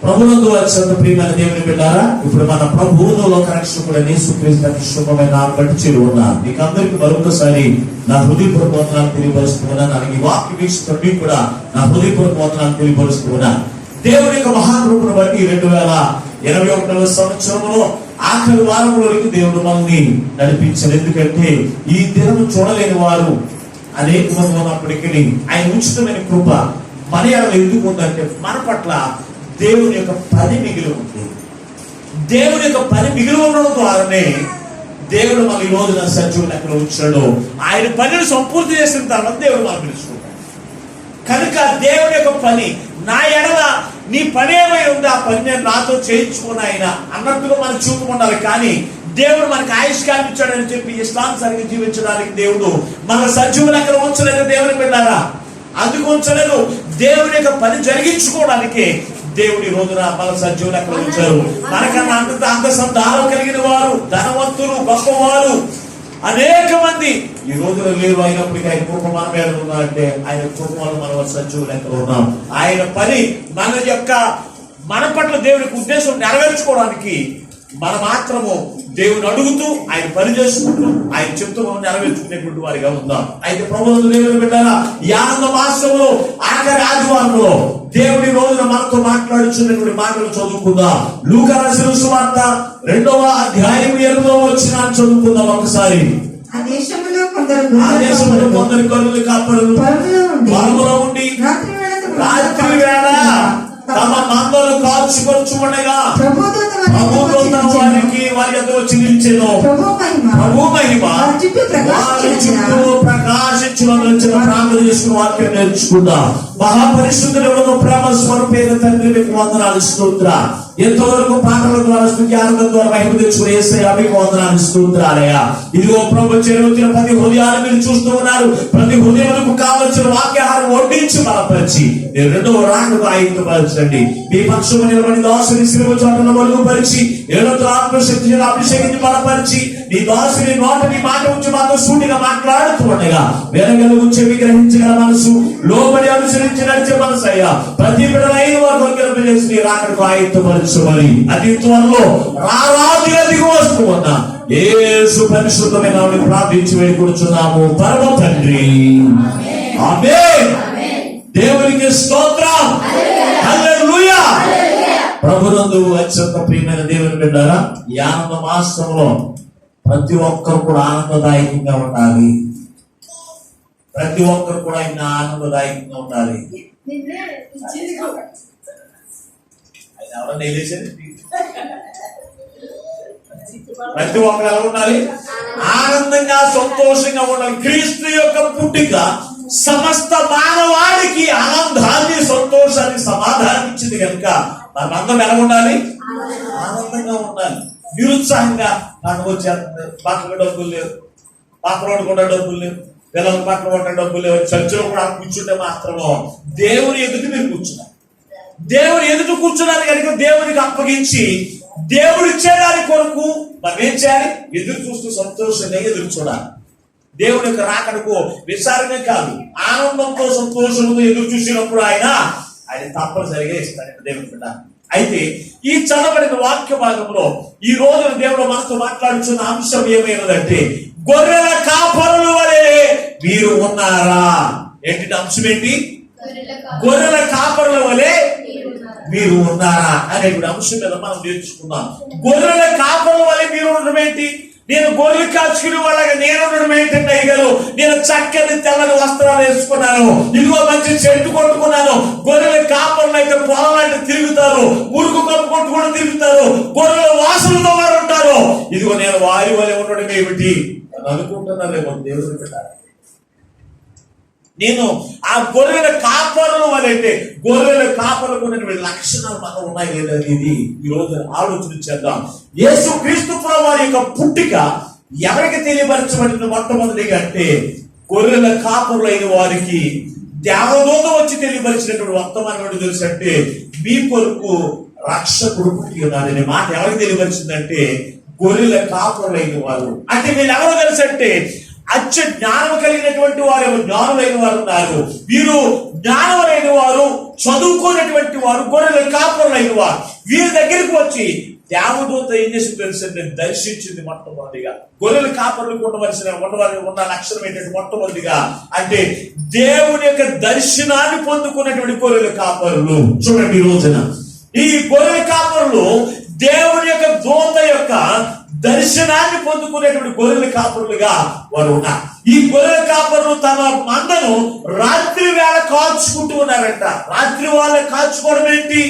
ప్రభునందు అత్యంత ప్రియమైన దేవుని బిడ్డారా, ఇప్పుడు మన ప్రభువును లోక రక్షకుడు యేసుక్రీస్తు శుభమైన నామమున బట్టి చేరి ఉన్నారు. మీకు అందరికీ మరొకసారి నా హృదయపూర్వక వందనాలు తెలియపరుస్తున్నాను. నాకు ఈ వాక్య వీక్షకులు మీకు కూడా నా హృదయపూర్వక వందనాలు తెలియపరుస్తున్నాను. దేవుని యొక్క మహాకృపను బట్టి 2021వ సంవత్సరంలో ఆఖరి వారంలోకి దేవుడు మనల్ని నడిపించారు. ఎందుకంటే ఈ దినము చూడలేని వారు అనేక మంది ఉన్నప్పటికీ ఆయన ఉచితమైన కృప మన ఎందుకు ఉందంటే మన పట్ల దేవుని యొక్క పని మిగిలి ఉంది. దేవుని యొక్క పని మిగిలి ఉండడం ద్వారానే దేవుడు మన ఈ రోజున సజీవులు ఎక్కడ ఉంచాడు. ఆయన పనిని సంపూర్తి చేసిన తర్వాత దేవుడు మనం పిలుచుకుంటాడు. కనుక దేవుని యొక్క పని నా ఎడల నీ పని ఏమై ఉంది, ఆ పని నేను నాతో చేయించుకుని ఆయన అన్నట్టుగా మనం చూపుకుండాలి. కానీ దేవుడు మనకు ఆయుష్కాలం ఇచ్చాడని చెప్పి ఇష్టానుసారంగా జీవించడానికి దేవుడు మన సజీవులు ఎక్కడ ఉంచలేదు. దేవుని బిడ్డారా, అందుకు ఉంచలేదు. దేవుని యొక్క పని జరిగించుకోవడానికి దేవుడి రోజున మన సజీవులు ఎక్కడ ఉంచారు. మనకన్నా అందసంధానం కలిగిన వారు, ధనవంతులు, గొప్పవారు అనేక మంది ఈ రోజున లేరు. అయినప్పటికీ ఆయన కృప మన మీద ఉన్నారంటే ఆయన కృపలో మనం సజీవులు ఎక్కడ ఉన్నాం. ఆయన పని మన పట్ల దేవునికి ఉద్దేశం నెరవేర్చుకోవడానికి మనం మాత్రము దేవుని అడుగుతూ ఆయన పని చేసుకుంటూ ఆయన చెప్తూ నెరవేర్చుకునేటువంటి వారిగా ఉందాం. అయితే ప్రభువును దేవుని బిడ్డారా, ఈ ఆనంద మాసంలో ఆఖరి ఆదివారంలో దేవుడి రోజున మనతో మాట్లాడుచున్నటువంటి మాటలు చదువుకుందాం. లూకా రాసిన సువార్త 2వ అధ్యాయం 8వ వచనాన్ని చదువుకుందాం ఒకసారి. ఆ దేశంలో కొందరు గొర్రెల కాపరులు పొలములో ఉండి రాత్రి వేళ తమ మందలు కాల్చుకొచ్చుండగా ప్రభుదూత వారికి వారి యొద్ద వచ్చి నిలిచెను. ప్రభు మహిమ వారి చుట్టూ ప్రకాశించున్న ప్రార్థన చేసుకుని వాక్యం నేర్చుకుందాం. మహాపరిశుద్ధుడు ప్రేమ స్వరూపైన తండ్రి మీకు వందనాలు స్తోత్రాలు. ఎంతవరకు పాటల ద్వారా స్తుతి ఆనందం ద్వారా మహిమ తెచ్చుకుని యేసయ్యా మీకు వందనాలు స్తోత్రాలయ్యా. ఇదిగో ప్రభు చెరువుతున్న ప్రతి హృదయాన్ని మీరు చూస్తూ ఉన్నారు. ప్రతి హృదయాలకు కావలసిన వాక్యాహారం వడ్డించి బలపరిచి నేను 2వ రాకకు ఆయుధపరచండి. మీ పక్షము నిలబడి దాసుని శిలువ చోటను మరుగుపరిచి 7వ ఆత్మశక్తి అభిషేకించి బలపరిచి నీ దాసుని నోట నీ మాట ఉంచి మాతో సూటిగా మాట్లాడుతూ ఉండగా వెనగలుగు చెవి గ్రహించగల మనసు, లోబడి అనుసరించి నడిచే మనసు అయ్యా ప్రతి బిడ్డలైన వారు చేసి నీ రాకకు ఆయుధపరచమని అతి త్వరలో రారాజుగా దిగి వస్తూ ఉన్నా యేసు పరిశుద్ధమైన నామమున ప్రార్థించి వేడుకొనుచున్నాము పరమ తండ్రి, ఆమేన్. దేవునికి స్తోత్రం, హల్లెలూయా. ప్రభునందు అత్యంత ప్రియమైన దేవుని బిడ్డారా, ఈ ఆనంద మాసంలో ప్రతి ఒక్కరు కూడా ఆనందదాయకంగా ఉండాలి. ప్రతి ఒక్కరు కూడా ఆయన ఆనందదాయకంగా ఉండాలి. ఎవరన్నా ప్రతి ఒక్కరు ఎలా ఉండాలి? ఆనందంగా సంతోషంగా ఉండాలి. క్రీస్తు యొక్క పుట్టిక సమస్త మానవాడికి ఆనందాన్ని, సంతోషాన్ని, సమాధానం ఇచ్చింది కనుక మనందరం ఎలా ఉండాలి? ఆనందంగా ఉండాలి. నిరుత్సాహంగా నాకు వచ్చేస్తుంది, పక్కన డబ్బులు లేవు, పక్కన కూడా డబ్బులు లేవు, పిల్లలకు పక్కన కొట్టే డబ్బులు లేవు, చర్చలో కూడా కూర్చుంటే మాత్రము దేవుని ఎదుటి మీరు కూర్చున్నారు. దేవుని ఎదుటి కూర్చున్నారు కనుక దేవునికి అప్పగించి దేవుడు ఇచ్చేదాని కొరకు మనం ఏం చేయాలి? ఎదురు చూస్తూ సంతోషంగా ఎదురు చూడాలి. దేవుని యొక్క రాకడకు విచారమే కాదు, ఆనందంతో సంతోషంతో ఎదురు చూసినప్పుడు ఆయన తప్పనిసరిగా ఇస్తాడు దేవుని బిడ్డ. అయితే ఈ చదవబడిన వాక్య భాగంలో ఈ రోజు దేవుడు మనతో మాట్లాడుతున్న అంశం ఏమైనదంటే గొర్రెల కాపరుల వలె మీరు ఉన్నారా. ఏంటి అంశం? ఏంటి? గొర్రెల కాపరుల వలె మీరు ఉన్నారా అనేటువంటి అంశం మీద మనం నేర్చుకున్నాం. గొర్రెల కాపరుల వలె మీరు ఉండడం ఏంటి? నేను గొర్రెలు కాచుకునే వాళ్ళగా నేను ఉండడం ఏంటంటే అయ్యగారు, నేను చక్కని తెల్లని వస్త్రాలు వేసుకున్నాను, ఇదిగో మంచి చెట్టు కొట్టుకున్నాను. గొర్రెల కాపర్లు అయితే పొలాలంటే తిరుగుతారు, మురుగు కప్పుకొట్టు కూడా తిరుగుతారు, గొర్రెల వాసనతో వారు ఉంటారు. ఇదిగో నేను వారి వలె ఉండడం ఏమిటి అని అనుకుంటున్నారేమో దేవుడు పెట్టారు. నేను ఆ గొర్రెల కాపరుల వలె అంటే గొర్రెల కాపరులకు ఉన్నటువంటి లక్షణాలు మనకు ఉన్నాయి లేదనేది ఈ రోజు ఆలోచన చేద్దాం. యేసు క్రీస్తు వారి యొక్క పుట్టిక ఎవరికి తెలియపరచబడిన మొట్టమొదటిగా అంటే గొర్రెల కాపరులైన వారికి దేవదూత వచ్చి తెలియపరిచినటువంటి వర్తమానం తెలుసు అంటే మీ కొరకు రక్షకుడు పుట్టి ఉన్నాడనే మాట ఎవరికి తెలియపరిచిందంటే గొర్రెల కాపరులైన వారు. అంటే వీళ్ళు ఎవరు తెలుసు అంటే అత్య జ్ఞానం కలిగినటువంటి వారు, జ్ఞానులైన వారు ఉన్నారు. వీరు జ్ఞానములైన వారు, చదువుకున్నటువంటి వారు, గొర్రెల కాపరులైన వారు. వీరి దగ్గరికి వచ్చి దేవదూత ఏం చేసి తెలుసంటే దర్శించింది. మొట్టమొదటిగా గొర్రెల కాపరులకు ఉన్న లక్షణం ఏంటంటే మొట్టమొదటిగా అంటే దేవుని యొక్క దర్శనాన్ని పొందుకున్నటువంటి గొర్రెల కాపరులు. చూడండి, ఈ రోజున ఈ గొర్రెల కాపరులు దేవుని యొక్క దూత యొక్క దర్శనాన్ని పొందుకునేటువంటి గొర్రెల కాపరులుగా వారు ఉన్నారు. ఈ గొర్రెల కాపరులు తమ మందను రాత్రి వేళ కాచుకుంటూ ఉన్నారంట. రాత్రి వాళ్ళ కాచుకోవడం ఏంటి?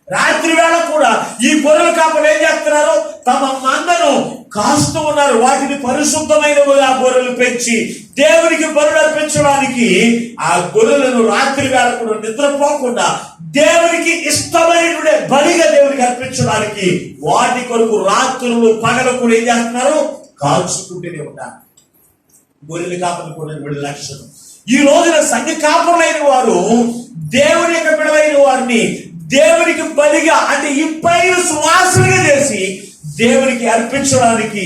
రాత్రి వేళ కూడా ఈ గొర్రెల కాపరులు ఏం చేస్తున్నారు? తమ మందను కాస్తూ ఉన్నారు. వాటిని పరిశుద్ధమైనవిగా గొర్రెలు పెంచి దేవునికి బలులు అర్పించడానికి ఆ గొర్రెలను రాత్రి వేళ కూడా నిద్రపోకుండా దేవునికి ఇష్టమైన బలిగా దేవునికి అర్పించడానికి వాటి కొరకు రాత్రులు పగలు కూడా ఏం చేస్తున్నారు? కాల్చుకుంటూనే ఉంటారు. గొర్రెల కాపరులు కూడా లక్షణం. ఈ రోజున సంఘ కాపరులైన వారు దేవుని యొక్క బిడ్డలైన వారిని దేవునికి బలిగా అంటే ఇంపైన సువాసనగా చేసి దేవునికి అర్పించడానికి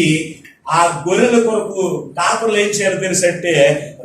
ఆ గొర్రెల కొరకు కాపరులు ఏం చేయాలి తెలుసంటే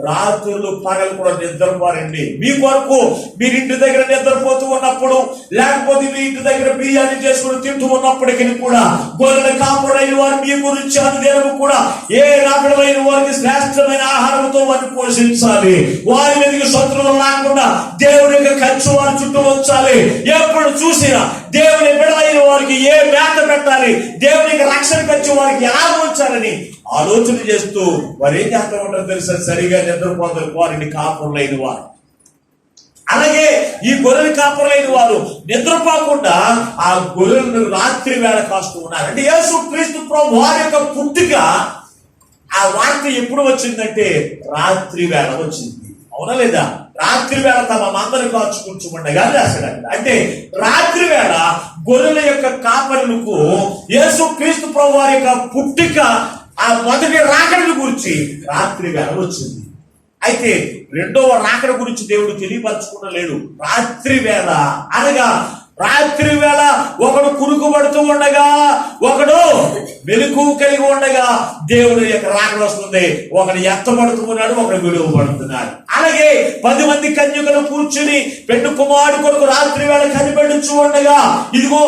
రాత్రులు పగలు కూడా నిద్రపోరండి. మీ కొరకు మీరు ఇంటి దగ్గర నిద్రపోతూ ఉన్నప్పుడు, లేకపోతే మీ ఇంటి దగ్గర బిర్యానీ చేసుకుని తింటూ ఉన్నప్పటికీ కూడా గొర్రెల కాపరులైన వారు మీ గురించి అనుదినము కూడా ఏ రాబడమైన వారికి శ్రేష్టమైన ఆహారంతో వారిని పోషించాలి. వారి మీదకి శత్రువులు రాకుండా దేవుని యొక్క కంచు వారి చుట్టూ ఉంచాలి. ఎప్పుడు చూసినా దేవుని బిడ్డలైన వారికి ఏ మేత పెట్టాలి, దేవునికి రక్షణ కంచు వారికి ఎలా ఉంచాలని ఆలోచన చేస్తూ వారు ఏం చేస్తూ ఉంటారో తెలుసా? సరిగా నిద్రపోతారు వారిని కాపరులైన వారు. అలాగే ఈ గొర్రెల కాపరులైన వారు నిద్రపోకుండా ఆ గొర్రెలను రాత్రి వేళ కాస్తూ ఉన్నారు. అంటే యేసుక్రీస్తు ప్రభు వారి యొక్క పుట్టుక ఆ వార్త ఎప్పుడు వచ్చిందంటే రాత్రి వేళ వచ్చింది. అవునా లేదా? రాత్రి వేళ తమ మందను కాచుకుంటుండగా రాశాడు. అంటే రాత్రి వేళ గొర్రెల యొక్క కాపరులకు యేసుక్రీస్తు ప్రభు వారి యొక్క పుట్టుక ఆ మొదటి రాకడను గురించి రాత్రి వేళ వచ్చింది. అయితే రెండవ రాకడ గురించి దేవుడు తెలియపరచుకోవడం. రాత్రి వేళ అనగా రాత్రి వేళ ఒకడు కురుకుబడుతూ ఉండగా, ఒకడు వెలుగు కలిగి ఉండగా దేవుడి యొక్క రాకడ వస్తుంది. ఒకడు ఎత్తబడుతూ ఉన్నాడు, ఒకడు వెలుగుపడుతున్నాడు. అలాగే 10 మంది కన్యకలు కూర్చుని పెండు కుమారుడు కొరకు రాత్రి వేళ కనిపెడుచు ఉండగా ఇదిగో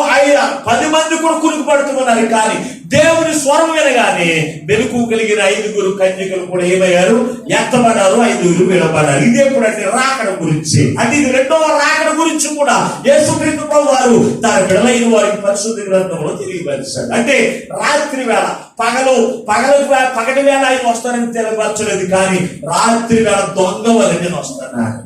10 మంది కూడా కురుకుపడుతూ ఉన్నారు. కానీ దేవుని స్వరం వినగానే వెలుగు కలిగిన 5 కన్యకలు కూడా ఏమయ్యారు? ఎత్తబడ్డారు. 5 విడబడ్డారు. ఇదే కూడా రాకడ గురించి. అంటే ఇది రెండవ రాకడ గురించి కూడా యేసుక్రీస్తు ప్రభు వారు తన బిడ్డలైన వారికి పరిశుద్ధ గ్రంథంలో తెలియపరిచాడు. అంటే రాత్రి వేళ పగటి వేళ ఆయన వస్తారని తెలియపరచలేదు, కానీ రాత్రి వేళ దొంగ వలని వస్తున్నాడు.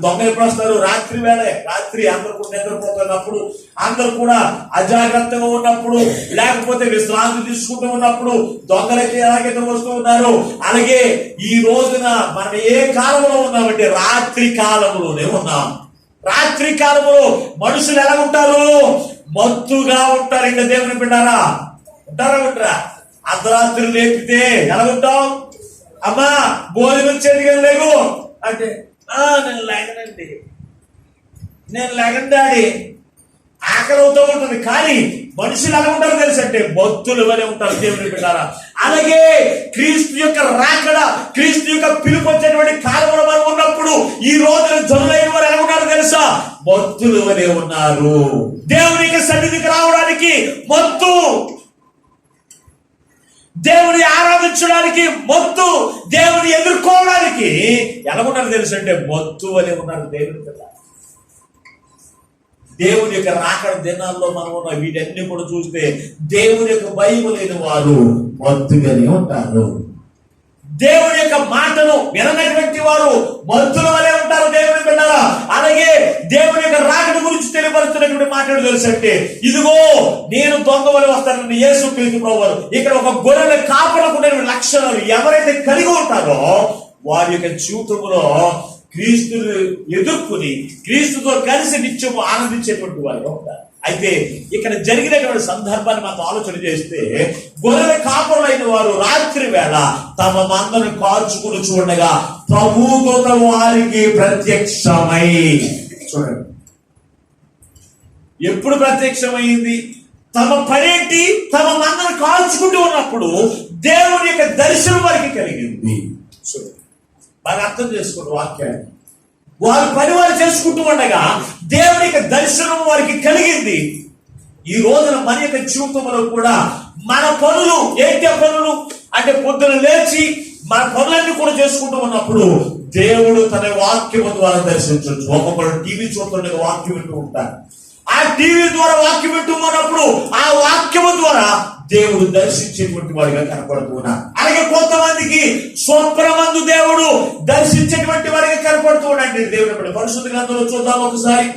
దొంగ ఎప్పుడు వస్తారు? రాత్రి వేళే. రాత్రి అందరూ కూడా నిద్రపోతున్నప్పుడు, అందరూ కూడా అజాగ్రత్తగా ఉన్నప్పుడు, లేకపోతే విశ్రాంతి తీసుకుంటూ ఉన్నప్పుడు దొంగలైతే ఎలాగైతే వస్తూ ఉన్నారు. అలాగే ఈ రోజున మనం ఏ కాలంలో ఉన్నామంటే రాత్రి కాలంలోనే ఉన్నాం. రాత్రి కాలంలో మనుషులు ఎలా ఉంటారు? మత్తుగా ఉంటారు. ఇంకా దేవుని బిడ్డారా ఉంటారా? అర్ధరాత్రి లేపితే ఎలా ఉంటాం? అమ్మా భోజనం చేయడం లేవు అంటే నేను లేగను డాడీ, ఆకలి అవుతూ ఉంటుంది. కానీ మనుషులు ఎలా ఉంటారో తెలుసంటే భక్తులు వలె ఉంటారు దేవుని బిడ్డారా. అలాగే క్రీస్తు యొక్క రాకడ, క్రీస్తు యొక్క పిలుపు వచ్చేటువంటి కాలంలో మనం ఉన్నప్పుడు ఈ రోజున జనులైన వారు ఎలా ఉన్నారో తెలుసా? భక్తులు వలె ఉన్నారు. దేవునికి సన్నిధికి రావడానికి మొత్తు, దేవుని ఆరాధించడానికి మొత్తు, దేవుని ఎదుర్కోవడానికి ఎలా ఉన్నారు తెలుసు అంటే మొత్తు అని ఉన్నారు దేవుని పిల్ల. దేవుని యొక్క రాకడ దినాల్లో మనం ఉన్న వీటన్ని కూడా చూస్తే దేవుని యొక్క భయం లేని వారు మొత్తుగానే ఉంటారు. దేవుని యొక్క మాటను విననటువంటి వారు మంతుల వలె ఉంటారు దేవుని బిడ్డలారా. అలాగే దేవుని యొక్క రాకడ గురించి తెలియపరుస్తున్నటువంటి మాటలు తెలుసంటే ఇదిగో నేను దొంగ వలె వస్తానని యేసుక్రీస్తు ప్రభువారు ఇక్కడ ఒక గొర్రెల కాపరులకు ఉండే లక్షణాలు ఎవరైతే కలిగి ఉంటారో వారి యొక్క జీవితంలో క్రీస్తును ఎదుర్కొని క్రీస్తుతో కలిసి నిత్యము ఆనందించేటువంటి వారు ఉంటారు. అయితే ఇక్కడ జరిగినటువంటి సందర్భాన్ని మనం ఆలోచన చేస్తే గొర్రెల కాపరులైన వారు రాత్రి వేళ తమ మందను కాచుకుని చూడగా ప్రభువుతో వారికి ప్రత్యక్షమై, చూడండి ఎప్పుడు ప్రత్యక్షమైంది? తమ పనేంటి? తమ మందను కాల్చుకుంటూ ఉన్నప్పుడు దేవుని యొక్క దర్శనం వారికి కలిగింది. బాగా అర్థం చేసుకోండి వాక్యాన్ని. వారి పని వారు చేసుకుంటూ ఉండగా దేవుని యొక్క దర్శనం వారికి కలిగింది. ఈ రోజున మన యొక్క జీవితంలో కూడా మన పనులు ఏంటి? పనులు అంటే పొద్దున లేచి మన పనులన్నీ కూడా చేసుకుంటూ ఉన్నప్పుడు దేవుడు తన వాక్యము ద్వారా దర్శించవచ్చు. ఒక్కొక్కరు టీవీ చూస్తుండగా వాక్యం వింటూ ఉంటారు. ఆ టీవీ ద్వారా వాక్యం వింటూ ఉన్నప్పుడు ఆ వాక్యము ద్వారా దేవుడు దర్శించేటువంటి వాడిగా కనపడుతున్నారు. అలాగే కొంతమందికి స్వప్నమందు దేవుడు దర్శించేటువంటి వాడిగా కనపడుతూ ఉన్నాడు. దేవుడు పరిశుద్ధ గ్రంథంలో చూద్దాం ఒకసారి.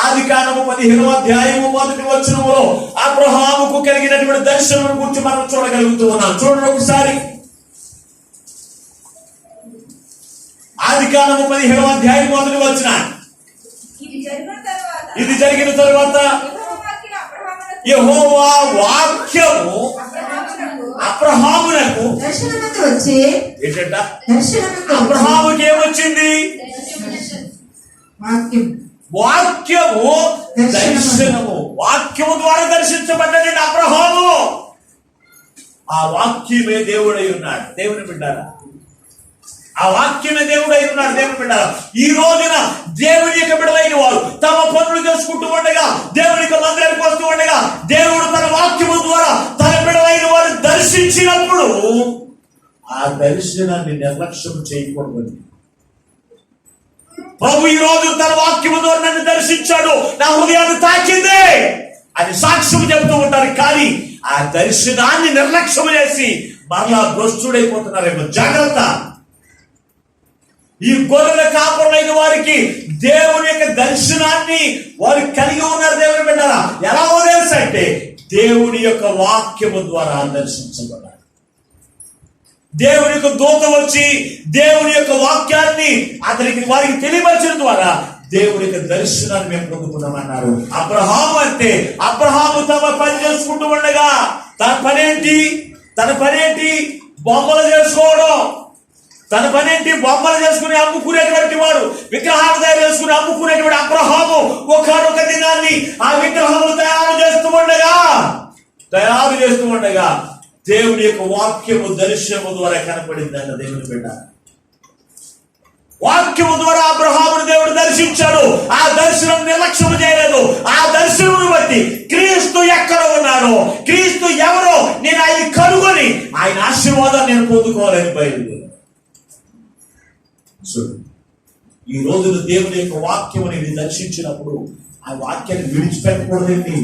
ఆదికాండము 15వ అధ్యాయము 1వ వచనములో అబ్రహాముకు కలిగినటువంటి దర్శనం గురించి మనం చూడగలుగుతూ ఉన్నాం. చూడండి ఒకసారి. ఆదికాండము 15వ అధ్యాయం 1వ వచనం. ఇది జరిగిన తరువాత యెహోవా వాక్యము అబ్రహామునకు దర్శనమందు వచ్చి ఏంటంట? అబ్రహాముకి ఏమొచ్చింది? వాక్యం. వాక్యము దర్శనము. వాక్యము ద్వారా దర్శించబడ్డాడు అబ్రహాము. ఆ వాక్యమే దేవుడై ఉన్నాడు. దేవుని బిడ్డారా, ఆ వాక్యమే దేవుడై ఉన్నాడు. దేవుని బిడ్డారా, ఈ రోజున దేవుని యొక్క బిడ్డలైన వారు తమ పనులు చేసుకుంటూ ఉండగా, దేవుని యొక్క మందిరానికి వస్తూ ఉండగా, దేవుడు తన వాక్యము ద్వారా తన బిడ్డలైన వారు దర్శించినప్పుడు ఆ దర్శనాన్ని నిర్లక్ష్యం చేయకూడదు. ప్రభు ఈ రోజు తన వాక్యము ద్వారా నన్ను దర్శించాడు, నా హృదయాన్ని తాకింది అని సాక్ష్యం చెబుతూ ఉంటారు. కానీ ఆ దర్శనాన్ని నిర్లక్ష్యం చేసి మరలా భ్రష్టుడైపోతున్నారేమో. జాగ్రత్త. ఈ గొర్రెల కాపరులైన వారికి దేవుని యొక్క దర్శనాన్ని వారు కలిగి ఉన్నారు. దేవుని బిడ్డలారా, ఎలా తెలుసు అంటే దేవుని యొక్క వాక్యము ద్వారా దర్శించబడ్డారు. దేవుని యొక్క దూత వచ్చి దేవుని యొక్క వాక్యాన్ని అతనికి వారికి తెలియపరచడం ద్వారా దేవుని యొక్క దర్శనాన్ని మేము పొందుకున్నామన్నారు. అబ్రహాము అంటే అబ్రహాము తమ పని చేసుకుంటూ ఉండగా తన పనేంటి? బొమ్మలు చేసుకోవడం. తన పనేంటి? బొమ్మలు చేసుకుని అమ్ముకునేటువంటి వాడు, విగ్రహాలు తయారు చేసుకుని అమ్ముకునేటువంటి అబ్రహాము ఒకనొక దినాన్ని ఆ విగ్రహములు తయారు చేస్తూ ఉండగా దేవుని యొక్క వాక్యము దర్శనము ద్వారా కనపడిందంట. దేవుని బిడ్డ, వాక్యము ద్వారా అబ్రహామును దేవుడు దర్శించాడు. ఆ దర్శనం నిర్లక్ష్యం చేయలేదు. ఆ దర్శనమును బట్టి క్రీస్తు ఎక్కడ ఉన్నారో, క్రీస్తు ఎవరో నేను ఆయన కనుగొని ఆయన ఆశీర్వాదాన్ని నేను పొందుకోవాలని బయలుదేరాను. ఈ రోజున దేవుని యొక్క వాక్యము నేను దర్శించినప్పుడు ఆ వాక్యాన్ని విడిచిపెట్టకూడదండి.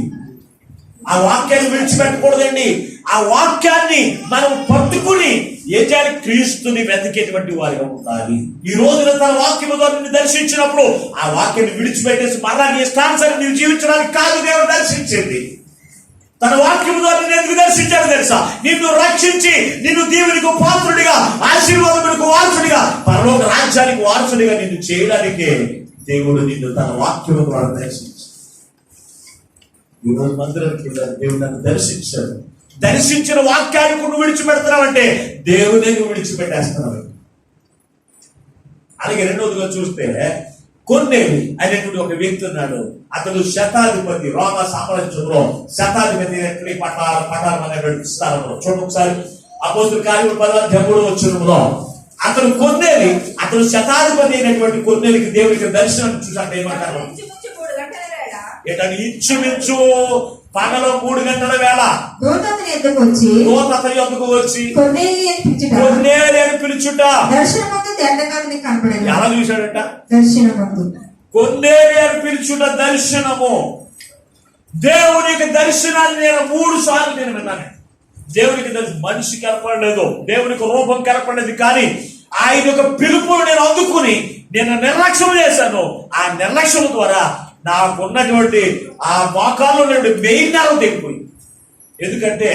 ఆ వాక్యాన్ని మనం పట్టుకుని ఏం చేయాలి? క్రీస్తుని వెతికేటువంటి వారిగా ఉండాలి. ఈ రోజున తన వాక్యము ద్వారా నిన్ను దర్శించినప్పుడు ఆ వాక్యాన్ని విడిచిపెట్టేసి మరలా నీ ఇష్టానుసారం నీవు జీవించడానికి కాదు దేవుడు దర్శించింది. తన వాక్యము ద్వారా నిన్ను ఎందుకు దర్శించాడు తెలుసా? నిన్ను రక్షించి నిన్ను దేవునికి పాత్రుడిగా, ఆశీర్వాదములకు వారసుడిగా, పరలోక రాజ్యానికి వారసుడిగా నిన్ను చేయడానికే దేవుడు నిన్ను తన వాక్యము ద్వారా దర్శించాడు. ఈరోజు మందిరానికి దేవుడు నన్ను దర్శించాడు. దర్శించిన వాక్యాన్ని నువ్వు విడిచిపెడుతున్నావంటే దేవుడే నువ్వు విడిచిపెట్టేస్తున్నావు. అలాగే రెండవదిగా చూస్తే కొన్నేలి అనేటువంటి ఒక వ్యక్తి ఉన్నాడు. అతడు శతాధిపతి. రోమ సామ్రాజ్యంలో శతాధిపతి పటాలం అనేటువంటి స్థలంలో. చూడండి ఒకసారి అపోస్తలుల కార్యములు 10వ అధ్యాయం 3వ వచనంలో అతడు శతాధిపతి అయినటువంటి కొన్నేలికి దేవునికి దర్శనం చూసాక ఏమంటారు? ఇంచుమించు పగలు 3 గంటల వేళ దూత అతని యొద్దకు వచ్చి కొన్నేలి అని పిలుచుట. ఎలా చూశాడట? కొన్నేలి అని పిలుచుట దర్శనము. దేవునికి దర్శనాన్ని నేను 3 సార్లు నేను విన్నాను. దేవునికి మనిషి కనపడలేదు, దేవునికి రూపం కనపడలేదు. కానీ ఆయన యొక్క పిలుపును నేను అందుకుని నేను నిర్లక్ష్యం చేశాను. ఆ నిర్లక్ష్యం ద్వారా నాకున్నటువంటి ఆ మోకాల్లో మెయిన్ నరం తెగిపోయి. ఎందుకంటే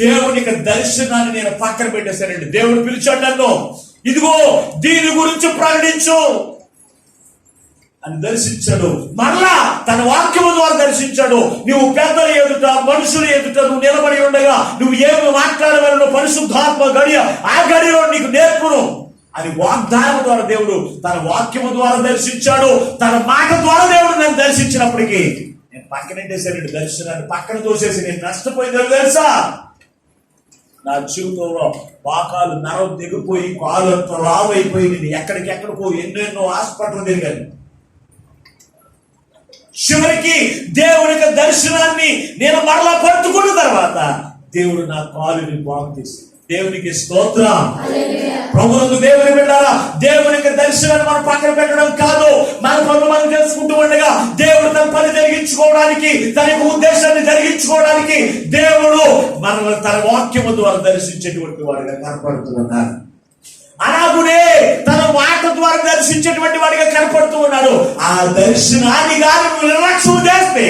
దేవుని యొక్క దర్శనాన్ని నేను పక్కన పెట్టేశానండి. దేవుడు పిలిచాడు నన్ను, ఇదిగో దీని గురించి ప్రకటించు అని దర్శించాడు. మరలా తన వాక్యము ద్వారా దర్శించాడు. నువ్వు పెద్దల ఎదుట, మనుషుల ఎదుట నువ్వు నిలబడి ఉండగా నువ్వు ఏమి మాట్లాడగలను, పరిశుద్ధాత్మ గడియ ఆ గడిలో నీకు నేర్పును అని వాగ్దానం ద్వారా దేవుడు తన వాక్యము ద్వారా దర్శించాడు. తన మాట ద్వారా దేవుడు నన్ను దర్శించినప్పటికీ నేను పక్కనెట్టేసాడు దర్శనాన్ని, పక్కన తోసేసి నేను నష్టపోయిందో తెలుసా? నా జీవితంలో పాకాలు నరం దిగిపోయి కాలు అంతా లావైపోయి నేను ఎక్కడికెక్కడికో ఎన్నెన్నో హాస్పిటల్ తిరిగాను. చివరికి దేవుని యొక్క దర్శనాన్ని నేను మరలా పట్టుకున్న తర్వాత దేవుడు నా కాలుని బాగు చేసి, దేవునికి స్తోత్రం. ప్రభువుకు దేవుని బిడ్డారా, దేవుని యొక్క దర్శనాన్ని మనం పక్కన పెట్టడం కాదు, మన పనులు మనం చేసుకుంటూ ఉండగా దేవుడు తన పని జరిగించుకోవడానికి, తన యొక్క ఉద్దేశాన్ని జరిగించుకోవడానికి దేవుడు మనల్ని తన వాక్యము ద్వారా దర్శించేటువంటి వాడిగా కనపడుతూ ఉన్నారు. అలాగునే తన మాట ద్వారా దర్శించేటువంటి వాడిగా కనపడుతూ ఉన్నాడు. ఆ దర్శనాన్ని కానీ నిర్లక్ష్యం చేస్తే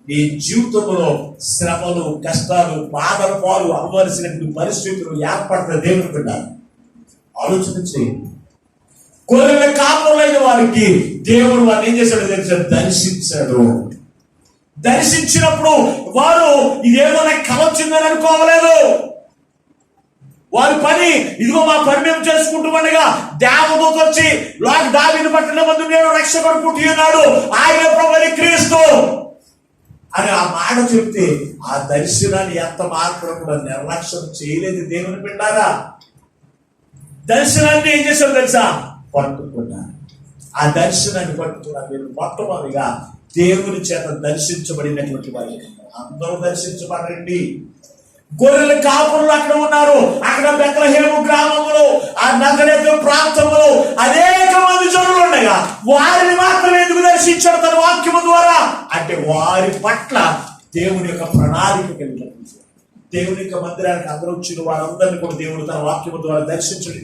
నీ జీవితంలో శ్రమలు, కష్టాలు, బాధల పాలు అవ్వవలసినటువంటి పరిస్థితులు ఏర్పడతాయి. దేవుని బిడ్డ ఆలోచన చేయండి. గొర్రెల కాపరులైన వారికి దేవుడు వారిని ఏం చేశాడో తెలుసా? దర్శించాడు. దర్శించినప్పుడు వారు ఇదేమో నాకు కల వచ్చిందని అనుకోవలేదు. వారి పని ఇదిగో మా పని మేము చేసుకుంటూ ఉండగా దేవదూత వచ్చి దావీదు పట్టణ మందు నేను రక్షకుడు పుట్టి ఉన్నాడు, ఆయన ప్రభువైన క్రీస్తు అని ఆ మాట చెప్తే ఆ దర్శనాన్ని ఎంత మాత్రం కూడా నిర్లక్ష్యం చేయలేదు. దేవుని బిడ్డారా, దర్శనాన్ని ఏం చేశారు తెలుసా? పట్టుకున్నారు. ఆ దర్శనాన్ని పట్టుకున్నారు. మీరు మొట్టమొదటిగా దేవుని చేత దర్శించబడినటువంటి వారు అందరూ దర్శించబడండి. గొర్రెల కాపురులు అక్కడ ఉన్నారు. అక్కడ బెత్లెహేము గ్రామములో, ఆ నజరేతు ప్రాంతంలో అనేక మంది జనులు ఉండగా వారిని మాత్రం ఎందుకు దర్శించాడు తన వాక్యము ద్వారా? అంటే వారి పట్ల దేవుని యొక్క ప్రణాళిక కలిగి, దేవుని యొక్క మందిరానికి అందరూ వచ్చిన వారందరినీ కూడా దేవుడు తన వాక్యము ద్వారా దర్శించడు.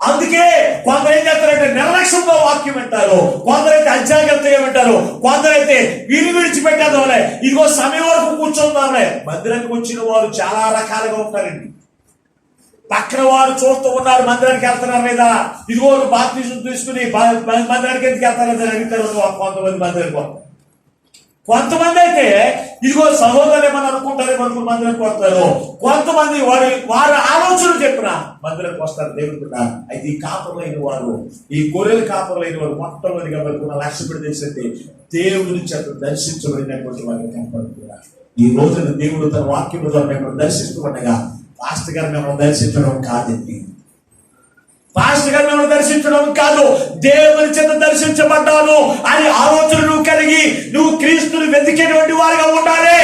అందుకే కొందరు ఏం చేస్తారంటే నిర్లక్ష్యంతో వాక్యం వింటారు, కొందరైతే అజాగ్రత్తగా వింటారు, కొందరైతే వీరు విడిచిపెట్టేది వాళ్ళే ఇదిగో సమయం వరకు కూర్చుందాంలే. మందిరానికి వచ్చిన వారు చాలా రకాలుగా ఉంటారండి. పక్కన వారు చూస్తూ ఉన్నారు మందిరానికి వెళ్తున్నారు లేదా, ఇదిగో బాప్తిజం తీసుకుని మందిరానికి ఎందుకు వెళ్తారని అడుగుతారు కొంతమంది మందిరానికి వస్తారు. కొంతమంది అయితే ఇదిగో సహోదరు ఏమని అనుకుంటారేమో అనుకుని మందిరానికి వస్తారు. కొంతమంది వారి ఆలోచన చెప్పిన మందిరానికి వస్తారు. దేవుని బిడ్డ అయితే ఈ కాపరులైన వారు, ఈ గొర్రెల కాపరులైన వారు మొట్టమొదటిగా వారికి లక్ష్యపడి తెలిసింది దేవుని చేత దర్శించబడినటువంటి వారిని కనపడుతున్నారు. ఈ రోజున దేవుడు తన వాక్యం ద్వారా మేము దర్శిస్తూ ఉండగా పాస్టర్ గారు మేము దర్శించడం కాదండి, పాస్టర్ గారు మేము దర్శించడం కాదు, దేవుని చేత దర్శించబడ్డాను అని ఆలోచనలు కలిగి నువ్వు క్రీస్తుని వెతికేటువంటి వారిగా ఉండాలి.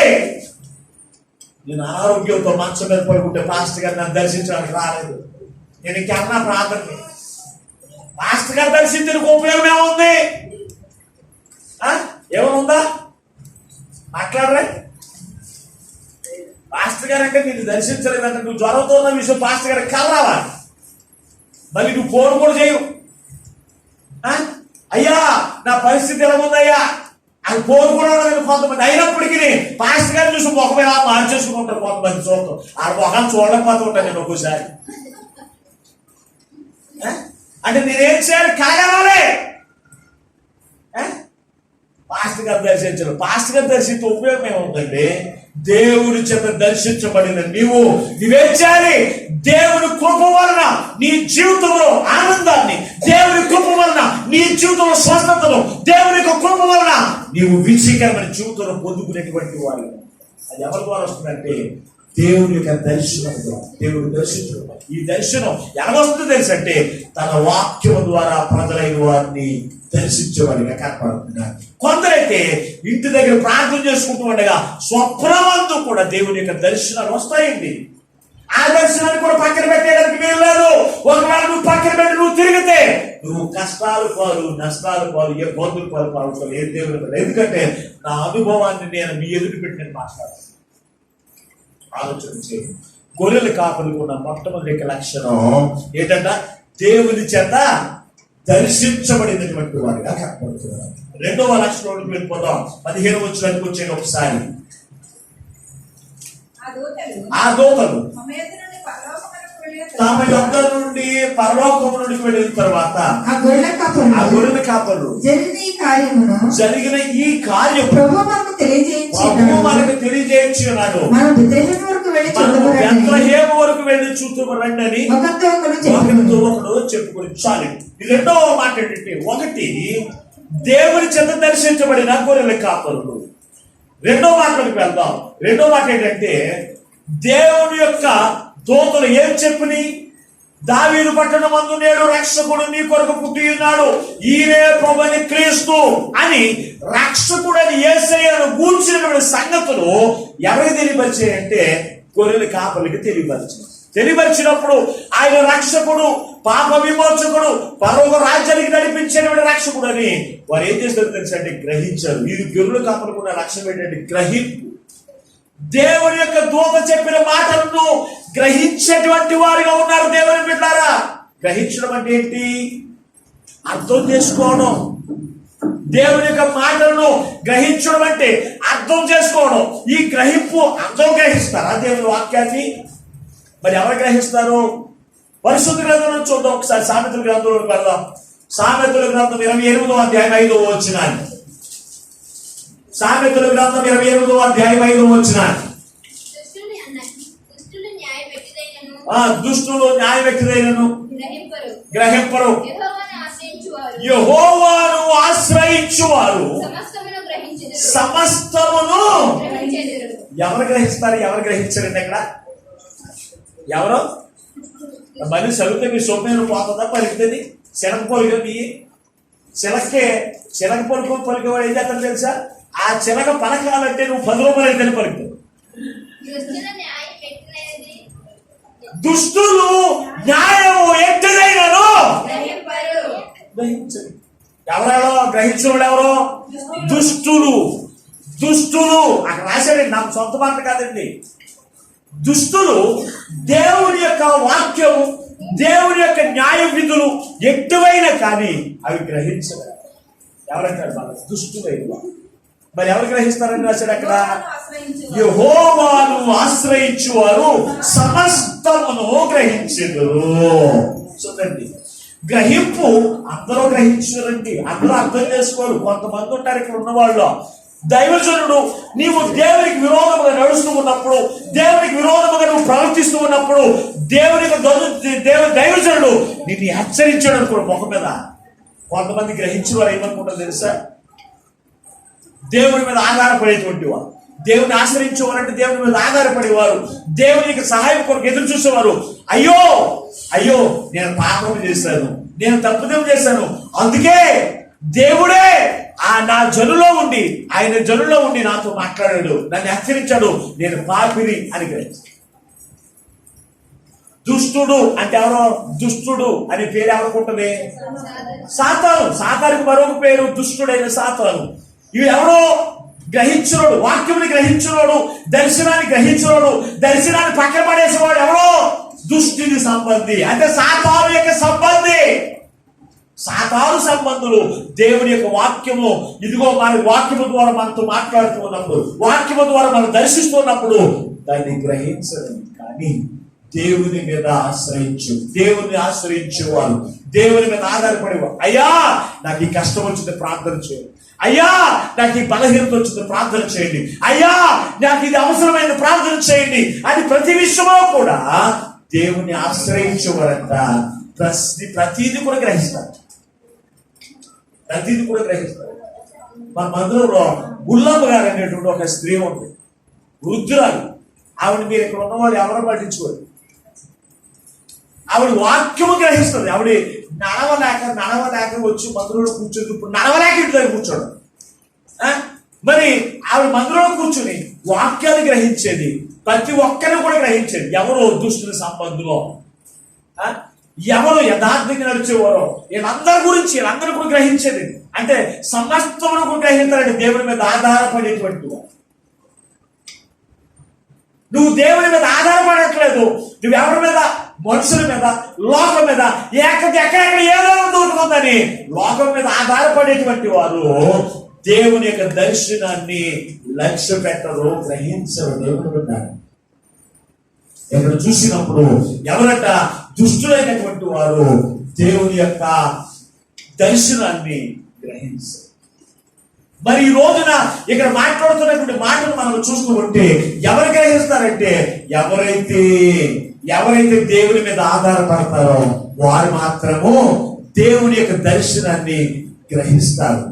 నేను అనారోగ్యంతో మంచం మీద పడుకుంటే పాస్టర్ గారు నన్ను దర్శించడానికి రాలేదు, నేను ఇంకెన్నా ప్రార్థన. పాస్టర్ గారు దర్శించడానికి ఉపయోగం ఏముంది? ఏమనుందా? మాట్లాడరే. పాస్టర్ గారు అంటే నేను దర్శించలేదంటే నువ్వు జ్వరంతో ఉన్న విషయం పాస్టర్ గారికి కలరావా? మళ్ళీ నువ్వు ఫోన్ కూడా చేయవు. అయ్యా నా పరిస్థితి ఎలా ఉందయ్యా అది ఫోన్ కూడా కొంతమంది. అయినప్పటికీ పాస్టర్ గారిని చూసి ముఖం ఎలా మార్చేసుకుంటారు కొంతమంది. చూస్తాం ఆ ముఖం చూడలేకపోతూ ఉంటాను నేను ఒక్కోసారి. అంటే నేనేం చేయాలి? కాగలే పాస్టర్ గారు దర్శించరు. పాస్టర్ గారు దర్శించే ఉపయోగం ఏముందండి? దేవుని చేత దర్శించబడిన నువ్వేం చేయాలి? దేవుని కృప వలన నీ జీవితంలో ఆనందాన్ని, దేవుని కృప వలన నీ జీవితంలో స్వస్థతను, దేవుని యొక్క కృప వలన నీవు విజయకరమైన జీవితంలో పొందుకునేటువంటి వారు. అది ఎవరి ద్వారా వస్తుందంటే దేవుని యొక్క దర్శనం ద్వారా. దేవుడు దర్శించడం, ఈ దర్శనం ఎలా వస్తుందో తెలుసు అంటే తన వాక్యం ద్వారా ప్రజలైన వారిని దర్శించేవాడిగా కనపడుతున్నారు. కొందరైతే ఇంటి దగ్గర ప్రార్థన చేసుకుంటూ ఉండగా స్వప్నమందు కూడా దేవుని యొక్క దర్శనాలు వస్తాయండి. ఆ దర్శనాన్ని కూడా పక్కన పెట్టేయడానికి వీలు లేదు. ఒకవేళ నువ్వు పక్కన పెట్టి నువ్వు తిరిగితే నువ్వు కష్టాలు పాలు, నష్టాలు పాలు, ఏ ఇబ్బందులు పాలు పాల్గొని ఏ దేవుడు. ఎందుకంటే నా అనుభవాన్ని నేను మీ ఎదురు పెట్టినట్టు మాట్లాడాను. ఆలోచన చేయండి. గొర్రెల కాపరికి ఉన్న మొట్టమొదటి లక్షణం ఏంటంట? దేవుని చేత దర్శించబడినటువంటి వారిగా కనపడుతున్నారు. రెండవ లక్షణంలోకి వెళ్ళిపోదాం. 15 వచనానికి వచ్చే ఒకసారి. ఆ దూతలు తమ యొద్ద నుండి పరలోకము నుండి వెళ్ళిన తర్వాత ఆ గొర్రెల కాపరులు జరిగిన ఈ కార్యం ప్రభువు మనకు తెలియజేయించున్నాడు. బెత్లెహేము వరకు వెళ్ళి చూద్దాము రండి అని ఒకరితో ఒకడు చెప్పుకొని చాలు. ఈ రెండవ మాట ఏంటంటే, ఒకటి దేవుని చేత దర్శించబడిన గొర్రెల కాపరులు. రెండో మాటలకు వెళ్దాం. రెండో మాట ఏంటంటే, దేవుని యొక్క దూతలు ఏం చెప్పిని, దావీదు పట్టణమందు నేడు రక్షకుడు నీ కొరకు పుట్టి ఉన్నాడు, ఈయనే ప్రభువైన క్రీస్తు అని రక్షకుడని యేసయ్యను గూర్చినటువంటి సంగతులు ఎవరికి తెలియపరిచాయంటే గొర్రెల కాపరికి తెలియపరిచినప్పుడు ఆయన రక్షకుడు, పాప విమోచకుడు, పరలోక రాజ్యానికి నడిపించేటువంటి రక్షకుడు అని వారు ఏం చేస్తారు తెలుసా అంటే గ్రహించారు. ఇది గొర్రెల కాపరుకున్న రక్షణ ఏంటంటే గ్రహింపు. దేవుని యొక్క దూత చెప్పిన మాటలను గ్రహించేటువంటి వారిగా ఉన్నారు దేవుని బిడ్డలారా. గ్రహించడం అంటే ఏంటి? అర్థం చేసుకోవడం. దేవుని యొక్క మాటలను గ్రహించడం అంటే అర్థం చేసుకోవడం. ఈ గ్రహింపు అందరూ గ్రహిస్తారా దేవుని వాక్యాన్ని? మరి ఎవరు గ్రహిస్తారు? పరిశుద్ధ గ్రంథంలో చూద్దాం ఒకసారి. సామెతల గ్రంథంలోకి వెళ్దాం. సామెతల గ్రంథం 28వ అధ్యాయం 5వ వచనం. సామెతల గ్రంథం 28వ అధ్యాయం 5వ వచనం. దుష్టులు న్యాయ వ్యక్తిదైనను గ్రహింపరు, యెహోవాను ఆశ్రయించువారు సమస్తమును. ఎవరు గ్రహిస్తారు, ఎవరు గ్రహించారండి అక్కడ? ఎవరు? మళ్ళీ చదివితే మీ సొమ్మెను పోతుందా పలుకుతుంది? శనగ పొలిక మీ శనగ పలికేవాడు ఏం చేస్తాను తెలుసా? ఆ శనగ పలకాలంటే నువ్వు 10 రూపాయలు అయితేనే పలుకుతావు. దుష్టులు న్యాయము ఎట్టదైనను గ్రహించరు. ఎవరెవరో గ్రహించేవాడు ఎవరో? దుష్టులు అక్కడ రాశాడండి, నాకు సొంత మాట కాదండి. దుష్టులు దేవుని యొక్క వాక్యము, దేవుని యొక్క న్యాయ విధులు ఎట్టువైనా కానీ అవి గ్రహించరు. ఎవరంటారు? వాళ్ళ దుష్టులైన. మరి ఎవరు గ్రహిస్తారని రాశాడు అక్కడ? యెహోవాను ఆశ్రయించువారు సమస్తమును గ్రహించెదరు. చూడండి, గ్రహింపు అందరూ గ్రహించారండి, అందరూ అర్థం చేసుకోరు. కొంతమంది ఉంటారు ఇక్కడ ఉన్న వాళ్ళు. దైవజనుడు నీవు దేవునికి విరోధముగా నడుస్తూ ఉన్నప్పుడు, దేవునికి విరోధముగా నువ్వు ప్రవర్తిస్తూ ఉన్నప్పుడు దైవజనుడు నిన్ను హెచ్చరించాడు అనుకోడు ముఖం మీద. కొంతమంది గ్రహించిన వారు ఏమనుకుంటారు తెలుసా? దేవుని మీద ఆధారపడేటువంటి వారు, దేవుని ఆశ్రయించేవారంటే దేవుని మీద ఆధారపడేవారు, దేవునికి సహాయం కొరకు ఎదురు చూసేవారు. అయ్యో నేను పాపం చేశాను, నేను తప్పుదేం చేశాను, అందుకే దేవుడే నా జనులో ఉండి, ఆయన జనులో ఉండి నాతో మాట్లాడాడు, నన్ను హెచ్చరించాడు, నేను పాపిని అని గ్రహించాడు. దుష్టుడు అంటే ఎవరో? దుష్టుడు అనే పేరు ఎవరుకుంటుంది? సాతాను. సాతానికి మరొక పేరు దుష్టుడైన సాతాను. ఇవి ఎవరో గ్రహించినోడు, వాక్యముని గ్రహించినోడు, దర్శనాన్ని గ్రహించినోడు, దర్శనాన్ని పక్కన పడేసేవాడు ఎవరో? దుష్టుని సంబంధి, అంటే సాతాను యొక్క సంబంధి. సాతాను సంబంధులు దేవుని యొక్క వాక్యము, ఇదిగో మన వాక్యము ద్వారా మనతో మాట్లాడుతూ ఉన్నప్పుడు, వాక్యము ద్వారా మనం దర్శిస్తున్నప్పుడు దాన్ని గ్రహించడం. కానీ దేవుని మీద దేవుని ఆశ్రయించేవారు, దేవుని మీద ఆధారపడేవారు. అయ్యా నాకు ఈ కష్టం వచ్చింది ప్రార్థన చేయండి, అయ్యా నాకు ఈ బలహీనత వచ్చింది ప్రార్థన చేయండి, అయ్యా నాకు ఇది అవసరమైన ప్రార్థన చేయండి అని ప్రతి విషయంలో కూడా దేవుని ఆశ్రయించేవారంట. ప్రతిదీ కూడా గ్రహిస్తారు. మన మందిరంలో గుల్లమ్మ గారు అనేటువంటి ఒక స్త్రీ ఉంది, వృద్ధురాలు. ఆవిడ మీరు ఇక్కడ ఉన్నవాళ్ళు ఎవరో పట్టించుకోరు. ఆవిడ వాక్యము గ్రహిస్తుంది. ఆవిడ నడవలేక వచ్చి మందిరంలో కూర్చొని, ఇప్పుడు నడవలేక ఇంటి దగ్గర కూర్చోడు. మరి ఆవిడ మందిరంలో కూర్చుని వాక్యాన్ని గ్రహించేది, ప్రతి ఒక్కరిని కూడా గ్రహించేది. ఎవరు? దుష్టుల సంబంధులు, ఎవరు యథార్థంగా నడిచేవారో వీళ్ళందరూ కూడా గ్రహించేది. అంటే సమస్తమును కూడా గ్రహించాలంటే దేవుని మీద ఆధారపడేటువంటి వారు. నువ్వు దేవుని మీద ఆధారపడట్లేదు, నువ్వు ఎవరి మీద? మనుషుల మీద, లోకం మీద, ఎక్కడెక్కడ ఏదో దొరుకుతుందని లోకం మీద ఆధారపడేటువంటి వారు దేవుని యొక్క దర్శనాన్ని లక్ష్య పెట్టరు, గ్రహించరు. దేవుని పెట్టారు ఎక్కడ చూసినప్పుడు ఎవరంట? దుష్టులైనటువంటి వారు దేవుని యొక్క దర్శనాన్ని గ్రహించారు. మరి ఈ రోజున ఇక్కడ మాట్లాడుతున్నటువంటి మాటలు మనం చూస్తూ ఉంటే ఎవరు గ్రహిస్తారంటే ఎవరైతే దేవుని మీద ఆధారపడతారో వారు మాత్రము దేవుని యొక్క దర్శనాన్ని గ్రహిస్తారు.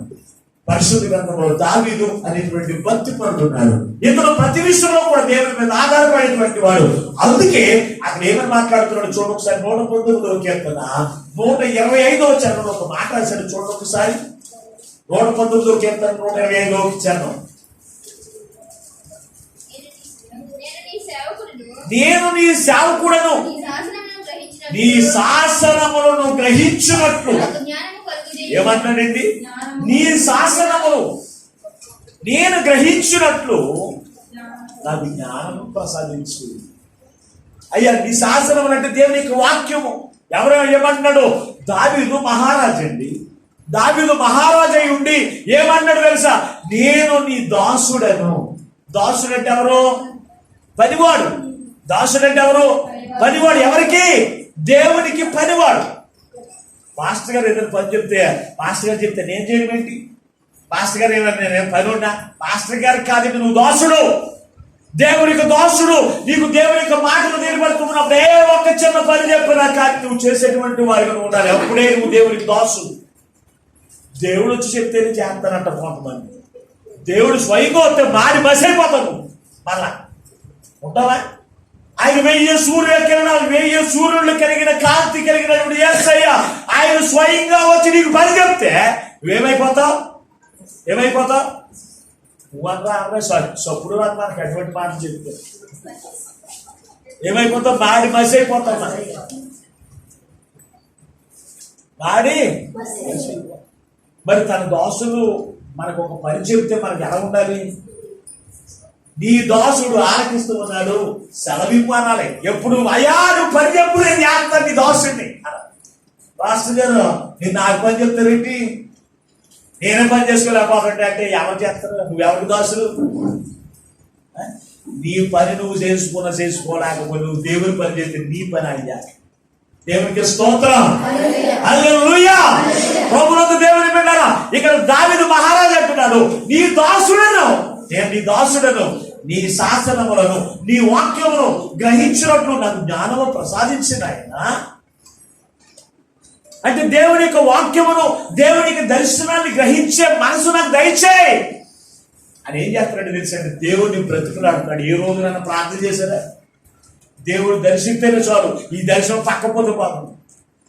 పరిశుద్ధ గ్రంథంలో దావీదు అనేటువంటి భక్తిపరుడు ఉన్నాడు. ఇతను ప్రతి విషయంలో కూడా దేవుని మీద ఆధారపడేటువంటి వాడు. అందుకే అక్కడ ఏమని మాట్లాడుతున్నాడు చూడండి ఒకసారి. 119వ కీర్తన 125వ చరణంలో ఒక మాట రాశాడు చూడండి ఒకసారి. 119వ కీర్తన 125వ చరణం. నేను నీ సేవకుడను, నీ శాసనములను గ్రహించినట్లు. ఏమంటాడండి? నీ శాసనములు నేను గ్రహించినట్లు నాకు జ్ఞానము ప్రసాదించు. అయ్యా నీ శాసనములు అంటే దేవుని యొక్క వాక్యము. ఎవరో ఏమంటున్నాడు? దావీదు మహారాజు అండి. దావీదు మహారాజు అయి ఉండి ఏమన్నాడు తెలుసా? నేను నీ దాసుడను. దాసుడు అంటే ఎవరు? పనివాడు. దాసుడు అంటే ఎవరు? పనివాడు. ఎవరికి? దేవునికి పనివాడు. పాస్టర్ గారు ఏదైనా పని చెప్తే పాస్టర్ గారు చెప్తే నేను చేయడం ఏంటి? పాస్టర్ గారు ఏమన్నా నేను పని ఉన్నా? పాస్టర్ గారికి కాదు, నువ్వు దాసుడు, దేవునికి దాసుడు. నీకు దేవుని యొక్క మాటలు నిలబడుతున్నప్పుడు ఏ ఒక్క చిన్న పని చెప్పినా కానీ నువ్వు చేసేటువంటి వారిగా ఉండాలి. అప్పుడే నువ్వు దేవునికి దాసుడు. దేవుడు వచ్చి చెప్తేనే చేస్తానంట కొంతమంది. దేవుడు స్వయంగా వస్తే మాడి బసైపోతాను. మళ్ళా ఉంటావా? ఆయన 1000 సూర్యకిరణాలు 1000 సూర్యులు కలిగిన కాంతి కలిగినటువంటి యేసయ్య ఆయన స్వయంగా వచ్చి నీకు పని చెప్తే నువ్వేమైపోతావు? ఏమైపోతావు? నువ్వన్నా సప్పుడు మనకి అటువంటి మాట చెప్తే ఏమైపోతావు? మాడి మసి అయిపోతావు. మాడి మరి తన దాసులు మనకు ఒక పని చెప్తే మనకు ఎలా ఉండాలి? నీ దాసుడు ఆలకిస్తూ ఉన్నాడు, సెలవిప్పు అనాలి. ఎప్పుడు అయ్యా నువ్వు పని చెప్పు, నేను చేస్తాను నీ దాసుడిని. రాష్ట్ర గారు నేను నాకు పని చెప్తారేంటి? నేనే పని చేసుకోలేకపోతుంటే అంటే ఎవరు చేస్తారు? నువ్వెవరికి దాసుడు? నీ పని నువ్వు చేసుకోలేకపోతే నువ్వు దేవుని పని చేస్తే నీ పని అడిగాలి. దేవునికి స్తోత్రం. హల్లెలూయా. ప్రభువునందు దేవుని బిడ్డలారా, ఇక్కడ దావీదు మహారాజు అంటున్నాడు నీ దాసుడను, నేను నీ దాసుడను, నీ శాసనములను నీ వాక్యమును గ్రహించినట్లు నాకు జ్ఞానము ప్రసాదించిన ఆయన. అంటే దేవుని యొక్క వాక్యమును దేవునికి దర్శనాన్ని గ్రహించే మనసు నాకు దయచేయి అని ఏం చేస్తున్నాడు తెలుసండి? దేవుడిని బ్రతుకులాడుతున్నాడు. ఏ రోజునైనా ప్రార్థన చేశారా? దేవుడు దర్శిస్తేనే చాలు, ఈ దర్శనం పక్కపోతే బాగుంది,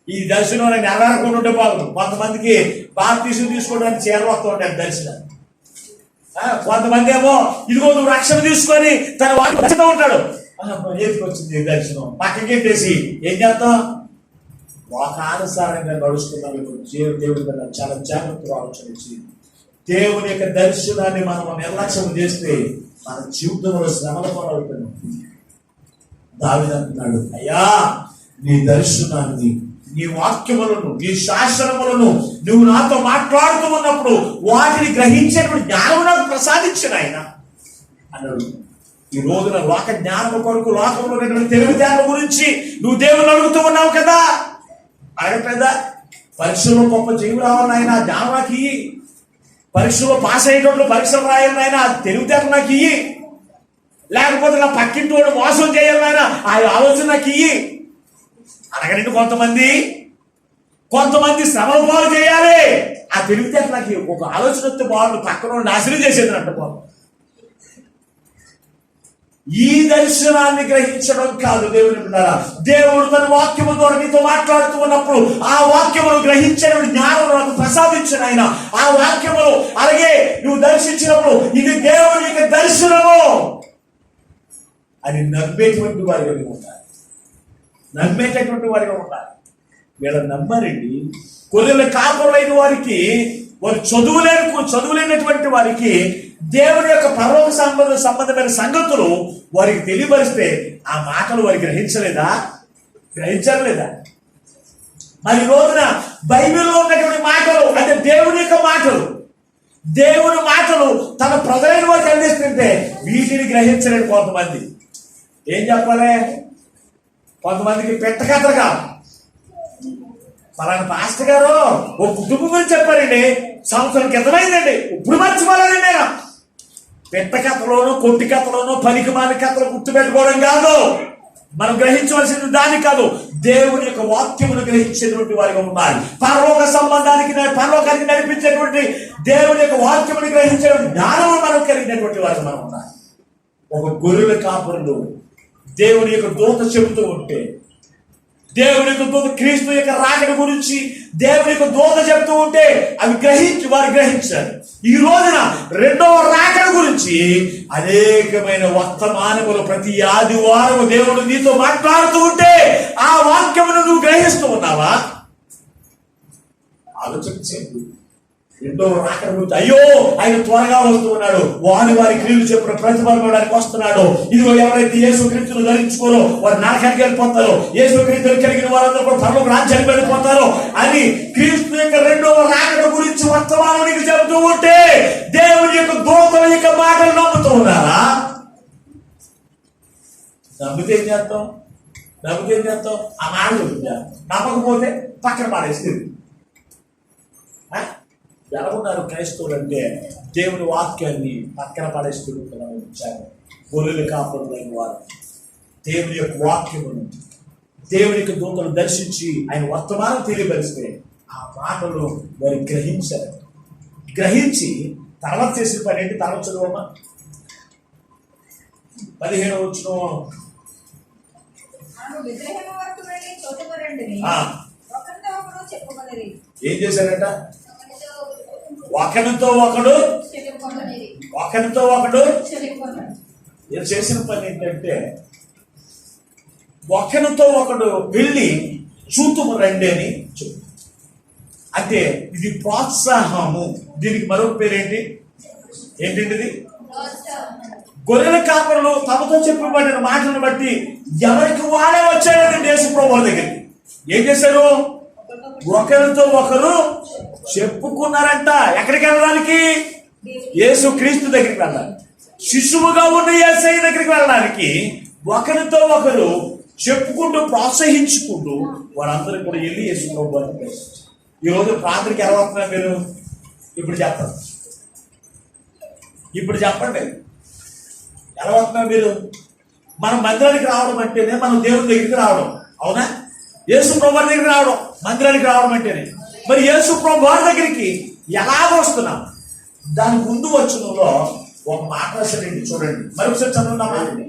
ఈ దర్శనం నెరవేరకుండా ఉంటే బాగుంది. కొంతమందికి బాప్తీసం తీసుకోవడానికి చీరలు వస్తూ ఉంటాయి దర్శనం. కొంతమంది ఏమో ఇదిగో నువ్వు రక్షణ తీసుకొని తన వాటి రక్షణ ఉంటాడు. ఏదికొచ్చింది దర్శనం పక్కకెట్టేసి ఏం చేస్తాం? లోకానుసారంగా నడుస్తున్నాం. దేవుడి మీద చాలా జాగ్రత్తగా ఆలోచించి దేవుని యొక్క దర్శనాన్ని మనం నిర్లక్ష్యం చేస్తే మన జీవితంలో శ్రమల పాలవుతున్నాం. దావీదు అంటున్నాడు అయ్యా నీ దర్శనాన్ని, నీ వాక్యములను, నీ శాసనములను నువ్వు నాతో మాట్లాడుతూ ఉన్నప్పుడు వాటిని గ్రహించేటువంటి జ్ఞానం నాకు ప్రసాదించిన ఆయన అన్నాడు. ఈ రోజున లోక జ్ఞానం కొరకు లోకంలో తెలివితేటల గురించి నువ్వు దేవుని అడుగుతూ ఉన్నావు కదా, అడగట్లేదా? పరీక్షలో గొప్ప జీవులు రావాలి ఆయన, జ్ఞానం నాకు ఇయ్యి. పరీక్షలో పాస్ అయ్యేటోళ్ళు పరీక్షలు రాయాలి ఆయన, తెలివితేటలు నాకు ఇయ్యి. లేకపోతే నా పక్కింటి వాడు మోసం చేయాలి ఆయన, ఆ ఆలోచన నాకు ఇయ్యి. అనగండి కొంతమంది శ్రమల పాలు చేయాలి, ఆ తెలివితేట నాకు ఒక ఆలోచన వస్తే బాగుండు, పక్కన నాశనం చేసేది అంట బాగు. ఈ దర్శనాన్ని గ్రహించడం కాదు దేవుని బిడ్డలారా. దేవుడు తన వాక్యము ద్వారా నీతో మాట్లాడుతూ ఉన్నప్పుడు ఆ వాక్యమును గ్రహించిన జ్ఞానం నాకు ప్రసాదించిన ఆయన. ఆ వాక్యమును అలాగే నువ్వు దర్శించినప్పుడు ఇది దేవుని యొక్క దర్శనము అని నమ్మేటువంటి వారిగా ఉండాలి. నమ్మేటటువంటి వారిగా ఉండాలి. వీళ్ళ నమ్మరండి. కొద్దిగా కాపురైన వారికి, వారు చదువులేనటువంటి వారికి దేవుని యొక్క పరలోక సంబంధమైన సంగతులు వారికి తెలియపరిస్తే ఆ మాటలు వారికి గ్రహించలేదా? మరి రోజున బైబిల్లో ఉన్నటువంటి మాటలు అంటే దేవుని యొక్క మాటలు, దేవుని మాటలు తన ప్రజలైన వారికి అందిస్తుంటే వీటిని గ్రహించలేని కొంతమంది ఏం చెప్పాలి? కొంతమందికి పెట్టకథగా పలానా పాస్టర్ గారు ఓ కుటుంబం గురించి చెప్పారండి, సంవత్సరం క్రితమైందండి, ఇప్పుడు మర్చిపోలేదండి. నేను పెట్ట కథలోనూ కొట్టి కథలోనూ పనికిమాలి కథలు గుర్తుపెట్టుకోవడం కాదు మనం గ్రహించవలసింది, దాని కాదు దేవుని యొక్క వాక్యమును గ్రహించేటువంటి వారిగా ఉండాలి. పరలోకానికి నడిపించేటువంటి దేవుని యొక్క వాక్యమును గ్రహించేటువంటి జ్ఞానము మనం కలిగినటువంటి వారిగా మనం ఉండాలి. ఒక గొర్రెల కాపురులు దేవుని యొక్క దూత చెబుతూ ఉంటే, దేవుని యొక్క దూత క్రీస్తు యొక్క రాకడ గురించి దేవుని యొక్క దూత చెబుతూ ఉంటే అవి వారు గ్రహించారు. ఈ రోజున రెండవ రాకడ గురించి అనేకమైన వర్తమానములు ప్రతి ఆదివారం దేవుడు నీతో మాట్లాడుతూ ఉంటే ఆ వాక్యమును నువ్వు గ్రహిస్తూ ఉన్నావా? ఆలోచించండి. రెండో రాకడ గురించి, అయ్యో ఆయన త్వరగా వస్తూ ఉన్నాడు, వారి క్రియలు చెప్పిన ప్రతిఫలడానికి వస్తున్నాడు. ఇదిగో ఎవరైతే యేసు క్రీస్తును ధరించుకోరో వారు నరకానికి వెళ్ళిపోతారు, యేసు క్రీస్తులు కలిగిన వారందరూ కూడా పరలోక రాజ్యానికి వెళ్ళిపోతారు అని క్రీస్తు యొక్క రెండవ రాకడ గురించి వర్తమానం నీకు చెబుతూ ఉంటే దేవుని యొక్క దూతల యొక్క మాటలు నమ్ముతూ ఉన్నారా? నమ్మితే ఏం చేస్తాం? ఆ మాటలు నమ్మకపోతే పక్కన పాడేస్తుంది. ఎలా ఉన్నారు క్రైస్తవులు అంటే దేవుని వాక్యాన్ని పక్కన పడేస్తుంటారు. గొర్రెలు కాపురులైన వారు దేవుని యొక్క వాక్యమును, దేవుని యొక్క దూతలు దర్శించి ఆయన వర్తమానం తెలియపరిస్తే ఆ మాటలు వారు గ్రహించారు. గ్రహించి తర్వాత చేసిన పని ఏంటి? తర్వాత చదువమ్మా 15వ వచనం. ఏం చేశారట? ఒకరితో ఒకడు నేను చేసిన పని ఏంటంటే ఒకరితో ఒకడు వెళ్ళి చూతుము రండి అని చెప్పు. అంటే ఇది ప్రోత్సాహము. దీనికి మరొక పేరేంటి? ఏంటంటే గొర్రెల కాపరులు తమతో చెప్పబడిన మాటలను బట్టి ఎవరికి వాడే వచ్చాడంటే యేసుప్రభువు వారి దగ్గరికి ఏం చేశారు? ఒకరితో ఒకరు చెప్పుకున్నారంట. ఎక్కడికి వెళ్ళడానికి? యేసు క్రీస్తు దగ్గరికి వెళ్ళాలి. శిశువుగా ఉన్న యేసయ్య దగ్గరికి వెళ్ళడానికి ఒకరితో ఒకరు చెప్పుకుంటూ ప్రోత్సహించుకుంటూ వారందరూ కూడా వెళ్ళి యేసు ప్రభువుని ఈ రోజు ప్రార్థనకి ఎలా వస్తున్నారు మీరు? ఇప్పుడు చెప్పండి ఎలా వస్తున్నారు మీరు? మనం మందిరానికి రావడం అంటేనే మనం దేవుని దగ్గరికి రావడం, అవునా? యేసు ప్రభు దగ్గరికి రావడం, మందిరానికి రావడం అంటేనే. మరి యేసు ప్రభు వారి దగ్గరికి ఎలాగ వస్తున్నాం? దాని ముందు వచనంలో ఒక మాట రాశారండి, చూడండి. మరొకసారి చదువున్నా మాటని.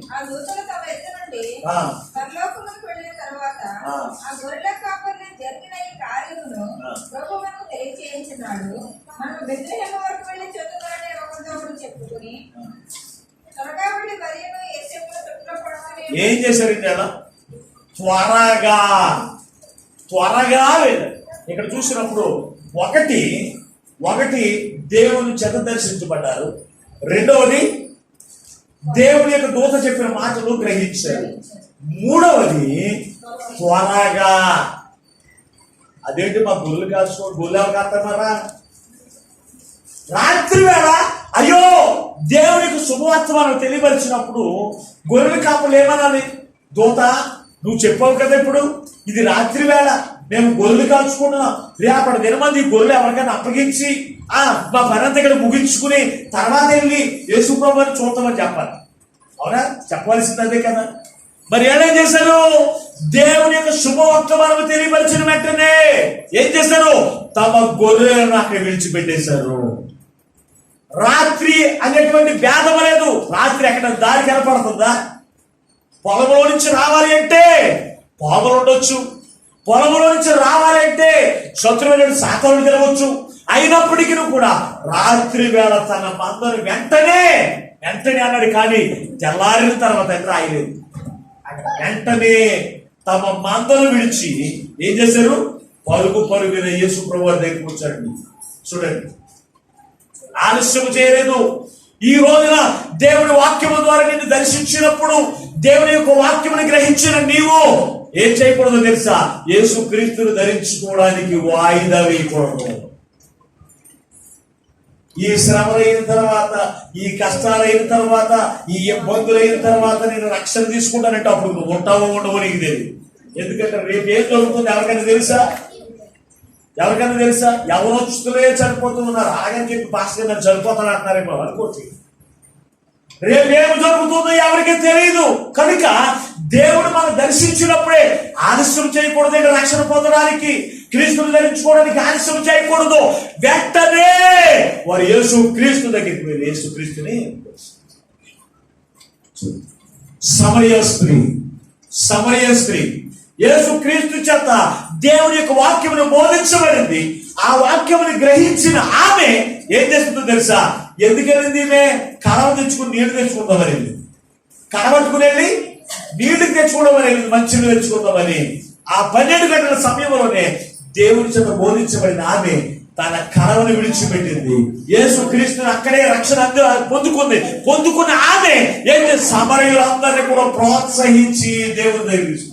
ఏం చేశారండి? అలా త్వరగా వెళ్ళారు. ఇక్కడ చూసినప్పుడు ఒకటి దేవుని చేత దర్శించబడ్డారు, రెండవది దేవుని యొక్క దూత చెప్పిన మాటలు గ్రహించారు, మూడవది త్వరగా. అదేంటి మా గొర్రెలు కాల్చుకోండి, గొర్రెలు ఎవరు కాస్తామారా? రాత్రి వేళ అయ్యో దేవునికి శుభవర్తమానం తెలియపరిచినప్పుడు గొర్రెలు కాపులు ఏమనాలి? దూత నువ్వు చెప్పావు కదా, ఇప్పుడు ఇది రాత్రి వేళ మేము గొర్రెలు కాల్చుకుంటున్నాం, రేపటి దినమంది ఈ గొర్రెలు ఎవరికైనా అప్పగించి మా పని అంతా ఇక్కడ ముగించుకుని తర్వాత వెళ్ళి యేసు ప్రభువుని చూద్దామని చెప్పాలి, అవునా? చెప్పవలసింది అదే కదా. మరి ఏం చేశారు? దేవుని యొక్క శుభవర్తమానం తెలియపరిచిన వెంటనే ఏం చేశారు? తమ గొర్రెలను అక్కడ విడిచిపెట్టేశారు. రాత్రి అనేటువంటి భేదం లేదు. రాత్రి ఎక్కడ దారి కనపడుతుందా? పొలంలో నుంచి రావాలి అంటే పాములు ఉండొచ్చు, పొలంలో నుంచి రావాలి అంటే శత్రువులు శాతాలు తిరగవచ్చు. అయినప్పటికీ కూడా రాత్రి వేళ తన మందను వెంటనే అన్నాడు, కానీ తెల్లారిన తర్వాత రాయలేదు. వెంటనే తమ మందను విడిచి ఏం చేశారు? పరుగున యేసు ప్రభువు దగ్గరికి వచ్చాడు. చూడండి, ఆలస్యం చేయలేదు. ఈ రోజున దేవుని వాక్యము ద్వారా నిన్ను దర్శించినప్పుడు, దేవుని యొక్క వాక్యమును గ్రహించిన నీవు ఏం చేయకూడదు తెలుసా? యేసు క్రీస్తును ధరించుకోవడానికి వాయిదా వేయకూడదు. ఈ శ్రమలైన తర్వాత, ఈ కష్టాలైన తర్వాత, ఈ ఇబ్బందులైన తర్వాత నేను రక్షణ తీసుకుంటానంటే అప్పుడు నువ్వు ఉంటావో ఉండవో నీకు తెలియదు. ఎందుకంటే రేపు ఏం జరుగుతుంది ఎవరికైనా తెలుసా? ఎవరు వస్తులే చనిపోతూ ఉన్నారు. అలాగని చెప్పి పాస్టర్ గారు చనిపోతాను అంటున్నారేమో అనుకోవచ్చు. రేపేమి జరుగుతుందో ఎవరికి తెలియదు. కనుక దేవుడు మనం దర్శించినప్పుడే ఆలస్యం చేయకూడదు. రక్షణ పొందడానికి, క్రీస్తుని ధరించుకోవడానికి ఆలస్యం చేయకూడదు. వెంటనే వారు యేసు క్రీస్తు దగ్గరికి వెళ్ళి యేసు క్రీస్తుని సమరయ స్త్రీ యేసు క్రీస్తు చేత దేవుని యొక్క వాక్యమును బోధించబడింది. ఆ వాక్యముని గ్రహించిన ఆమె ఏం చేస్తుందో తెలుసా? ఎందుకెళ్ళింది? ఈమె కడవ తెచ్చుకుని నీళ్లు తెచ్చుకుందామని, కడబట్టుకుని వెళ్ళి నీళ్లు తెచ్చుకోవడం వెళ్ళింది, మంచిని తెచ్చుకుందామని. ఆ 12 గంటల సమయంలోనే దేవుని చేత బోధించబడిన ఆమె తన కడవని విడిచిపెట్టింది. యేసు క్రీస్తుని అక్కడే రక్షణ పొందుకున్న ఆమె ఏం చేసి సమరయులందరినీ కూడా ప్రోత్సహించి దేవుని దగ్గర తీసుకొచ్చింది.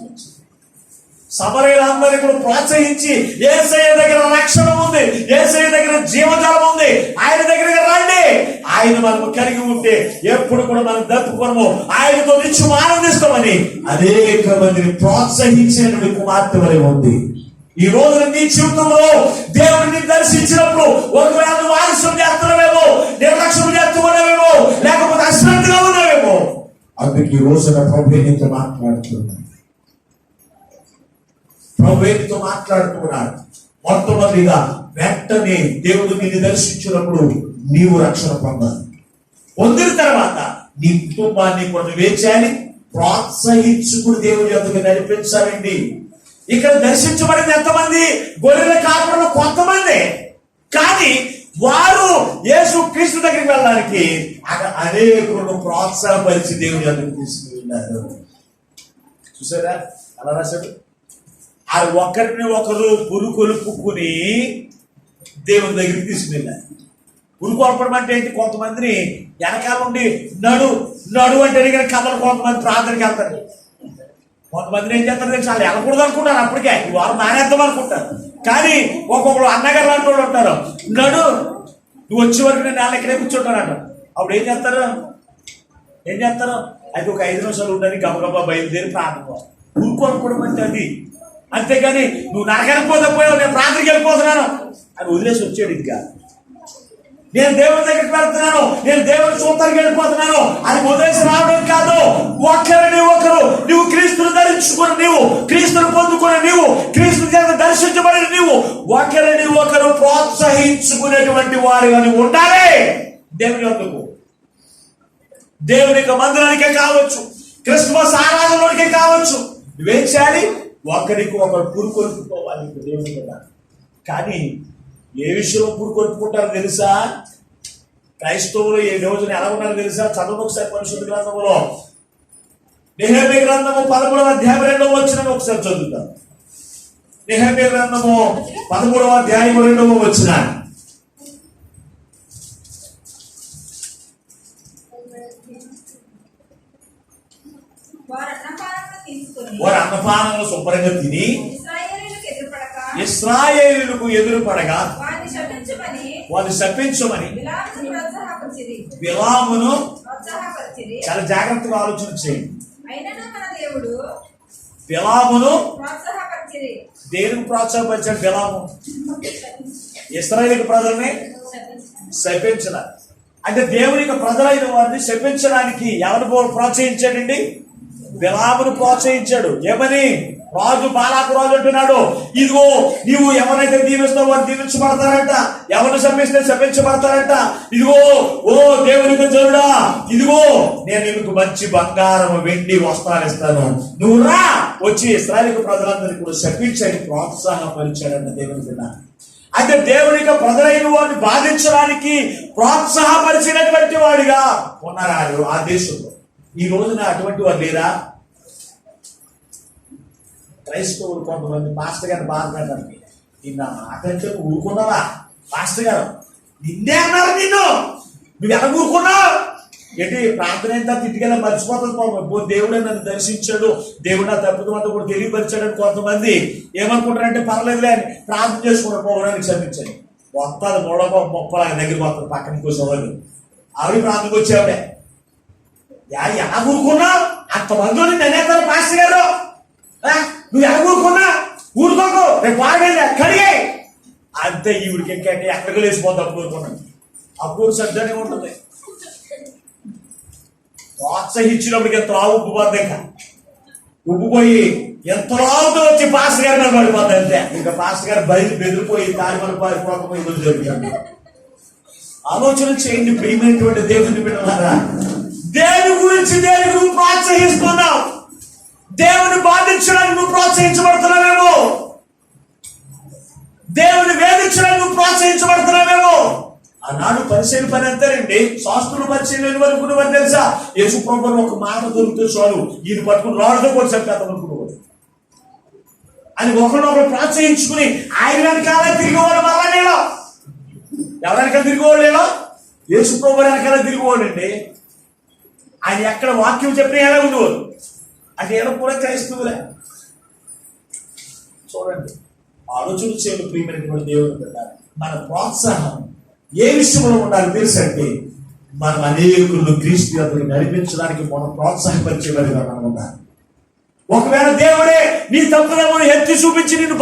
సమరయులందరినీ కూడా ప్రోత్సహించి యేసయ్య దగ్గర రక్షణ ఉంది, యేసయ్య దగ్గర జీవజలం ఉంది, ఆయన దగ్గరికి రండి, ఆయన మనం కలిగి ఉంటే ఎప్పుడు కూడా మనం దప్పుకోము, ఆయనతో నిత్యం ఆనందిస్తామని అనేక మందిని ప్రోత్సహించినటువంటి కుమార్తె వలె ఉంది. ఈ రోజున నీ జీవితంలో దేవుడిని దర్శించినప్పుడు ఒకవేళ నువ్వు ఆలస్యం చేస్తున్నావేమో, నిర్లక్ష్యం చేస్తున్నావేమో, లేకపోతే అశ్రద్ధగా ఉన్నావేమో. అందుకు ఈ రోజున ప్రభు నీతో మాట్లాడుతున్నాడు. మొట్టమొదటిగా వెంటనే దేవుడు నిన్ను దర్శించినప్పుడు నీవు రక్షణ పొందాలి. పొందిన తర్వాత నీ కుటుంబాన్ని కొన్ని వేచాలి, ప్రోత్సహించుకుని దేవుడి యొద్దకు నడిపించాలండి. ఇక్కడ దర్శించబడింది ఎంతమంది? గొర్రెల కాపరులు కొంతమంది. కానీ వారు యేసు క్రీస్తు దగ్గరికి వెళ్ళడానికి అక్కడ అనేకులను ప్రోత్సాహపరిచి దేవుడి యొద్దకు తీసుకువెళ్ళారు. చూసారా అలా రాశాడు? ఆ ఒకరిని ఒకరు పురుకొలుపుకుని దేవుని దగ్గరికి తీసుకువెళ్ళారు. పురుకొల్పడం అంటే ఏంటి? కొంతమందిని వెనకాల నుండి నడు అంటే కథలు కొంతమంది ప్రార్థనకి వెళ్తారు. కొంతమందిని ఏం చేస్తారు తెలుసు? వాళ్ళు వెళ్ళకూడదు అనుకుంటారు, అప్పటికే ఈ వారం నానేద్దాం అనుకుంటారు. కానీ ఒక్కొక్కరు అన్నగారు లాంటి వాళ్ళు ఉంటారు, నడు నువ్వు వచ్చే వరకు నేను వాళ్ళు ఇక్కడే కూర్చుంటానంట. అప్పుడు ఏం చేస్తారు? అయితే ఒక 5 నిమిషాలు ఉండని గబగబా బయలుదేరి ప్రార్థన. ఊరుకోనుకోవడం అంటే అది. అంతేగాని నువ్వు నరకానికి పోయావు, నేను ప్రార్థనకి వెళ్ళిపోతున్నాను అని వదిలేసి వచ్చాడు. ఇంకా నేను దేవుని దగ్గరికి వెళ్తున్నాను, నేను దేవుని చూడటానికి వెళ్ళిపోతున్నాను అని వదిలేసి రావడం కాదు. ఒకరిని ఒకరు, నువ్వు క్రీస్తుని ధరించుకుని, నీవు క్రీస్తుని పొందుకుని, నీవు క్రీస్తు చేత దర్శించబడిన నీవు ఒకరిని ఒకరు ప్రోత్సహించుకునేటువంటి వారు అని ఉండాలి. దేవుని వద్దకు, దేవుని యొక్క మందిరానికే కావచ్చు, క్రిస్మస్ ఆరాధనలోనికే కావచ్చు, నువ్వేం చేయాలి? ఒకరికి ఒకరు పురుకొల్పుకోవాలి దేవుని కదా. కానీ ఏ విషయంలో పురుకొల్పుకుంటారో తెలుసా? క్రైస్తవులు ఈ రోజున ఎలా ఉన్నారో తెలుసా? చదువు ఒకసారి పరిశుద్ధ గ్రంథములో నెహెమీయా గ్రంథము 13వ అధ్యాయం 2వ వచనం ఒకసారి చదువుతాం. నెహెమీయా గ్రంథము 13వ అధ్యాయం 2వ వచనం. వారు అన్నపానములు శుభ్రంగా తిని ఇశ్రాయేలులకు ఎదురుపడగా వాళ్ళు శపించమని బిలామును చాలా జాగ్రత్తగా ఆలోచన చేయండి. బిలామును దేవునికి ప్రోత్సాహపరిచాడు. బిలాము ఇశ్రాయేలు ప్రజల్ని శపించడానికి, అంటే దేవునికి ప్రజలైన వారిని శపించడానికి ఎవరు ప్రోత్సహించాడండి? బిలామును ప్రోత్సహించాడు. ఏమని? రాజు బాలాకు రాజు అంటున్నాడు, ఇదిగో నీవు ఎవరైతే దీవిస్తావు వారు దీవించబడతారంట, ఎవరిని శపిస్తే శపించబడతారంట. ఇదిగో ఓ దేవునికి జరుడా, ఇదిగో నేను నీకు మంచి బంగారం వెండి వస్త్రాలు ఇస్తాను, నువ్వు రా వచ్చి ఇశ్రాయేలు ప్రజలందరికీ కూడా శపించని ప్రోత్సాహపరిచాడంట దేవుని. అంటే దేవునికి ప్రజలైన వారిని బాధించడానికి ప్రోత్సాహపరిచినటువంటి వాడిగా ఉన్నారు ఆ దేశంలో. ఈ రోజున అటువంటి వారు లేరా? క్రైస్తవులు కొంతమంది పాస్టర్ గారిని బాధపడ్డారు. నిన్న మాటంటే ఊరుకున్నావా? పాస్టర్ గారు నిన్నే అన్నారు, నువ్వు ఎలా ఊరుకున్నావు ఏంటి? ప్రార్థన ఎంత తిట్టుకెళ్ళి మర్చిపోతుంది. దేవుడే నన్ను దర్శించాడు, దేవుడు నా తప్పుతో అంతా కూడా తెలియపరిచాడని కొంతమంది ఏమనుకుంటారంటే పర్లేదులే అని ప్రార్థన చేసుకుంటారు, పోవడానికి క్షమించండి. వస్తుంది మూడవ మొప్పలాగా దగ్గరికి వస్తుంది, పక్కన కూర్చోవాలి. ఆవిడ ప్రార్థనకు వచ్చావిడే ఎలా ఊరుకున్నావు? అంతమందిలో నేనేస్తాను పాస్టర్ గారు, నువ్వు ఎలా ఊరుకున్నా? ఊరుకోకు, రేపు బాగా కడిగే అంతే. ఈవిడికి ఇంకా ఎక్కడికి లేచిపోద్ది అప్పుడు ఊరుకున్నాను. అప్పుడు సర్దనే ఉంటుంది. ప్రోత్సహించినప్పటికీ త్రావు ఉప్పుపోద్ది. ఇంకా ఉబ్బిపోయి ఎంతలో వచ్చి పాస్టర్ గారి మీద పడిపోతుంది అంతే. ఇంకా పాస్టర్ గారు బెదిరిపోయి దాని వల్ల పారిపోకపోయి ఈరోజు జరుగుతుంది. ఆలోచన చేయండి ప్రియమైనటువంటి దేవుని బిడ్డలారా, దేవుని గురించి దేవుని నువ్వు ప్రోత్సహిస్తున్నావు, దేవుని బాధించడానికి నువ్వు ప్రోత్సహించబడుతున్నావేమో, దేవుని వేధించడానికి నువ్వు ప్రోత్సహించబడుతున్నావేమో. ఆనాడు పరిశీలన పని అంతేనండి. శాస్త్రులు పరిశీలన వరకు వారు తెలుసా, యేసు ప్రభువుని ఒక మాట దొరికితే చాలు ఈయన పట్టుకుని రాడుతో కూడా చెప్పేద్దాం అనుకునేవాడు అని ఒకరినొకరు ప్రోత్సహించుకుని ఆయన వెనకాల తిరిగేవాడు. మళ్ళా నేను ఎవరి వెనకాల తిరిగేవాడు? నేను యేసు ప్రభు వెనకాల తిరిగేవాడండి. ఆయన ఎక్కడ వాక్యం చెప్పిన ఎలా ఉండేవాడు అంటే ఎలా కూడా క్రైస్తవులే. చూడండి, ఆలోచన చేయాలి ప్రియమైనటువంటి దేవుని పెట్టాలి. మన ప్రోత్సాహం ఏ విషయంలో ఉండాలి తెలుసంటే, మనం అనేకులను క్రీస్తు యొద్దకు నడిపించడానికి మనం ప్రోత్సాహపరిచేవారిగా మనం ఉండాలి. ఒకవేళ దేవుడే నీ తప్పులను ఎత్తి చూపించి నిన్ను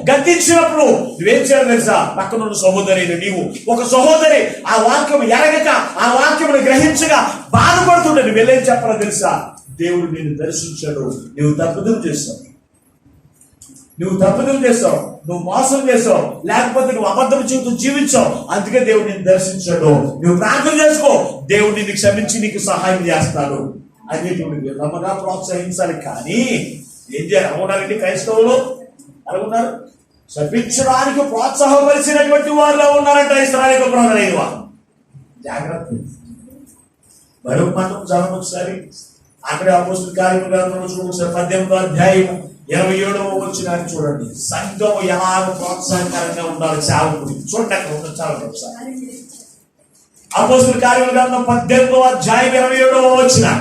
గద్దించినప్పుడు నువ్వేం చేయాలి తెలుసా? పక్కనున్న సహోదరి నీవు ఒక సహోదరి ఆ వాక్యం ఎరగక ఆ వాక్యమును గ్రహించగా బాధపడుతుండే నువ్వు వెళ్ళేం చెప్పాలో తెలుసా? దేవుడు నిన్ను దర్శించాడు, నువ్వు తప్పుదం చేస్తావు, నువ్వు మోసం చేసావు, లేకపోతే నువ్వు అబద్ధం జీవితం జీవించావు, అందుకే దేవుడు నిన్ను దర్శించాడు. నువ్వు ప్రార్థన చేసుకో, దేవుడు నిన్ను క్షమించి నీకు సహాయం చేస్తాడు అనేటువంటి విధముగా ప్రోత్సహించాలి. కానీ ఏం చేయాలి? అనుకున్నారండి క్రైస్తవులు అనుకున్నారు, శపించడానికి ప్రోత్సాహపరిచినటువంటి వాళ్ళు ఉన్నారంట ఇశ్రాయేలు ప్రజలైన వాళ్ళు. జాగ్రత్త. మరొక మాత్రం చదవండి ఒకసారి. అక్కడే అపోస్తలుల కార్యక్రమం 18వ అధ్యాయం 27వ వచనం చూడండి. సంఘం ఎలాగ ప్రోత్సాహకరంగా ఉండాలి సేవకుడు చూడండి. అక్కడ ఉన్న చాలా ఒకసారి అపోస్తలుల కార్యక్రమం 18వ అధ్యాయం 27వ వచనం.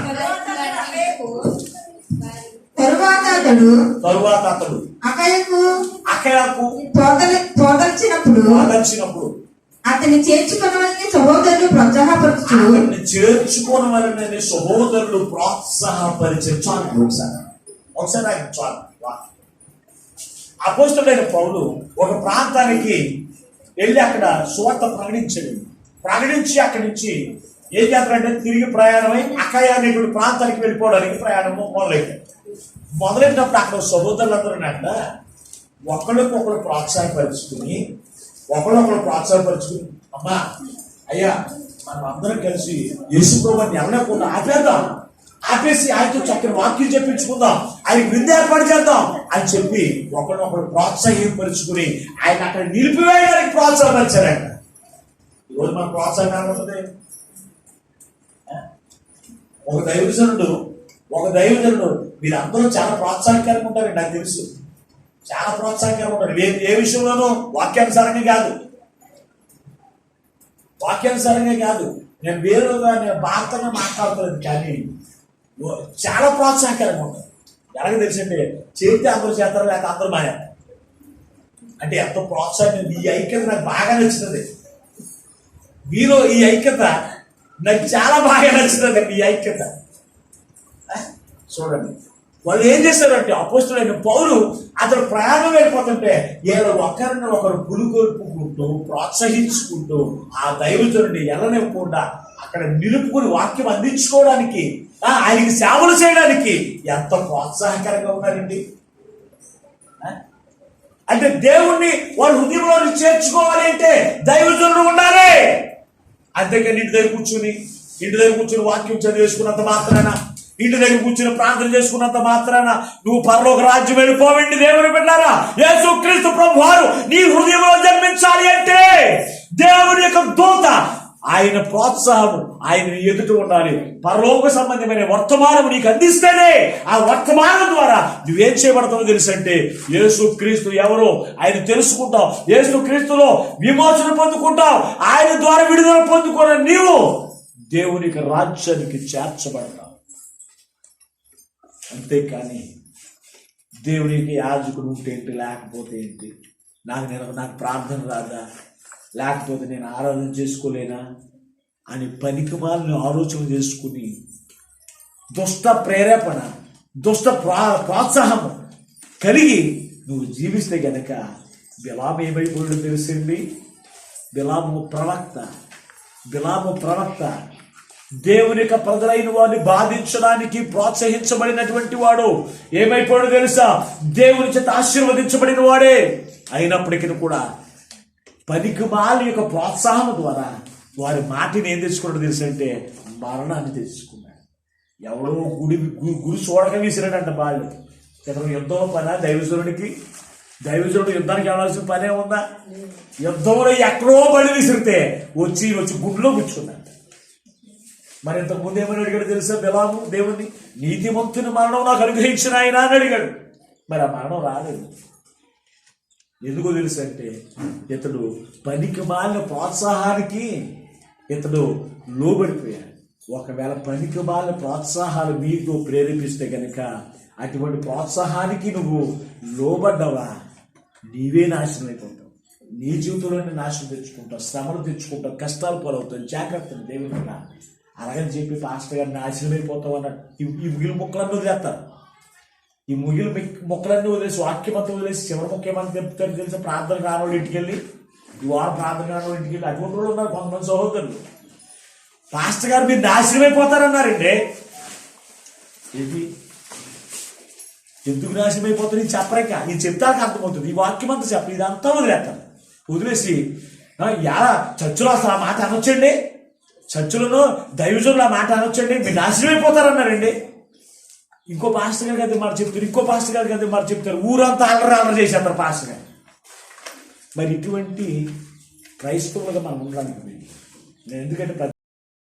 తరువాత అతడు అకయకు పోదలిచినప్పుడు అతన్ని చేర్చుకోవాలని సహోదరులు ప్రోత్సాహపరిచే చాలు. ఒకసారి ఆయన చాలు. అపోస్తలుడైన పౌలు ఒక ప్రాంతానికి వెళ్ళి అక్కడ సువార్త ప్రకటించి అక్కడి నుంచి ఏం చేస్తారంటే తిరిగి ప్రయాణమై అకయ అనేటువంటి ప్రాంతానికి వెళ్ళిపోవడానికి ప్రయాణం మొదలైనప్పుడు అక్కడ సహోదరులందరూ అంట ఒకళ్ళకొకరు ప్రోత్సాహపరుచుకుని అమ్మా అయ్యా మనం అందరం కలిసి యేసు ప్రభువుని ఎవరైనా ఆపేసి ఆయనతో చక్కని వాక్యం చెప్పించుకుందాం, ఆయనకి విందు ఏర్పాటు చేద్దాం అని చెప్పి ఒకరినొకరు ప్రోత్సాహపరుచుకుని ఆయన అక్కడ నిలిపివేయడానికి ప్రోత్సాహపరిచారంట. ఈరోజు మన ప్రోత్సాహం ఏమవుతుంది? ఒక దైవజనుడు మీరందరూ చాలా ప్రోత్సాహకరంగా ఉంటారండి, నాకు తెలుసు. చాలా ప్రోత్సాహకరంగా ఉంటారు. ఏ విషయంలోనూ వాక్యానుసారంగా కాదు. నేను వేరుగా భారతంగా మాట్లాడుతున్నాను, కానీ చాలా ప్రోత్సాహకరంగా ఉంటారు. ఎలాగ తెలుసంటే చేస్తే అందరూ చేస్తారు, లేక అందరూ మాయ అంటే ఎంతో ప్రోత్సాహం. ఈ ఐక్యత నాకు బాగా నచ్చుతుంది. మీలో ఈ ఐక్యత నాకు చాలా బాగా నచ్చుతుంది. ఈ ఐక్యత చూడండి, వాళ్ళు ఏం చేశారంటే అపోస్తలుడైన పౌలు అతడు ప్రయాణం వెళ్ళిపోతుంటే ఏదో ఒకరిని ఒకరు పులుకొల్పుకుంటూ ప్రోత్సహించుకుంటూ ఆ దైవజనుడిని ఎల్లనివ్వకుండా అక్కడ నిలుపుకుని వాక్యం అందించుకోవడానికి ఆయనకి సేవలు చేయడానికి ఎంత ప్రోత్సాహకరంగా ఉన్నారండి. అంటే దేవుణ్ణి వాళ్ళ హృదయంలో చేర్చుకోవాలి అంటే దైవజనుడు ఉండాలి. అంతేకాని ఇంటి దగ్గర కూర్చుని వాక్యం చదివేసుకున్నంత మాత్రాన, ఇంటి దగ్గర కూర్చుని ప్రార్థన చేసుకున్నంత మాత్రాన నువ్వు పరలోక రాజ్యం వెళ్ళిపోవండి. దేవుని బిడ్డలారా, యేసుక్రీస్తు ప్రభువారు నీ హృదయంలో జన్మించాలి అంటే దేవుని యొక్క దూత ఆయన ప్రోత్సాహము ఆయన ఎదుట ఉండాలి. పరలోక సంబంధమైన వర్తమానం నీకు అందిస్తేనే ఆ వర్తమానం ద్వారా నువ్వేం చేయబడతావో తెలుసంటే యేసుక్రీస్తు ఎవరో ఆయన తెలుసుకుంటావు, యేసుక్రీస్తులో విమోచన పొందుకుంటావు, ఆయన ద్వారా విడుదల పొందుకున్న నీవు దేవునికి రాజ్యానికి చేర్చబడతావు. అంతేకాని దేవునికి యాజకుడు ఉంటే ఏంటి, లేకపోతే ఏంటి, నాకు ప్రార్థన రాదా, లేకపోతే నేను ఆరాధన చేసుకోలేనా అని పనికిమాలిన ఆలోచన చేసుకుని దుష్ట ప్రేరేపణ, దుష్ట ప్రోత్సాహము కలిగి నువ్వు జీవిస్తే గనక బిలాము ఏమైపోయాడో తెలుసండి. బిలాము ప్రవక్త దేవుని యొక్క ప్రజలైన వారిని బాధించడానికి ప్రోత్సహించబడినటువంటి వాడు ఏమైపోయాడు తెలుసా? దేవుని చేత ఆశీర్వదించబడిన వాడే అయినప్పటికీ కూడా పనికిమాల యొక్క ప్రోత్సాహం ద్వారా వారి మాటిని ఏం తెచ్చుకున్నాడు తెలుసు అంటే మరణాన్ని తెచ్చుకున్నాడు. ఎవడో గురి చూడక విసిరాడంట వాళ్ళు. ఇతను యుద్ధంలో పనా దైవజనుడు యుద్ధానికి వెళ్ళాల్సిన పనే ఉందా? యుద్ధంలో ఎక్కడో బడి విసిరితే వచ్చి గుండెలో కూర్చున్నాడు. మరి ఇంతకుముందు ఏమని అడిగాడు తెలుసా బిలాము దేవుని? నీతిమంతుని మరణం నాకు అనుగ్రహించిన ఆయన అని అడిగాడు. మరి ఆ మరణం రాలేదు. ఎందుకో తెలుసు అంటే ఇతడు పనికి మాలిన ప్రోత్సాహానికి ఇతడు లోబడిపోయాడు. ఒకవేళ పనికి మాలిన ప్రోత్సాహాలు మీతో ప్రేరేపిస్తే కనుక అటువంటి ప్రోత్సాహానికి నువ్వు లోబడ్డవా నీవే నాశనం అయిపోతావు. నీ జీవితంలోనే నాశనం తెచ్చుకుంటావు, శ్రమలు తెచ్చుకుంటావు, కష్టాలు పాలవుతావు. జాగ్రత్తలు దేవుని అలాగని చెప్పి పాస్టర్ గారు నాశనం అయిపోతావు అన్నట్టు ఈ ముగిలి ముక్కలన్నీ వదిలేస్తారు. ఈ ముగిలి మొక్కలన్నీ వదిలేసి వాక్యమంతా వదిలేసి చివరి మొక్క ఏమని చెప్తారు తెలిసి ప్రార్థన కానివాళ్ళు ఇంటికి వెళ్ళి ఈ వారం ప్రార్థన కానివాళ్ళు ఇంటికి వెళ్ళి అటువంటి వాళ్ళు ఉన్నారు కొంతమంది సహోదరులు. పాస్టర్ గారు మీరు నాశనం అయిపోతారన్నారండి. ఏంటి ఎందుకు నాశనం అయిపోతుంది? ఇది చెప్పలేక ఇది చెప్తానికి అర్థమవుతుంది. ఈ వాక్యం అంతా చెప్ప ఇదంతా వదిలేస్తాను. వదిలేసి ఎలా చర్చలో అసలు ఆ మాట అనొచ్చండి, చర్చలను దైవజనులు ఆ మాట అనొచ్చండి, మీరు నాశనం అయిపోతారన్నారండి. ఇంకో పాస్టర్ గారికి అదే మాట చెప్తారు, ఇంకో పాస్టర్ గారికి అదే మాట చెప్తారు. ఊరంతా అల్లరి చేసేస్తారు పాస్టర్ గారు. మరి ఇటువంటి క్రైస్తవులుగా మనం ఉండడానికి ఎందుకంటే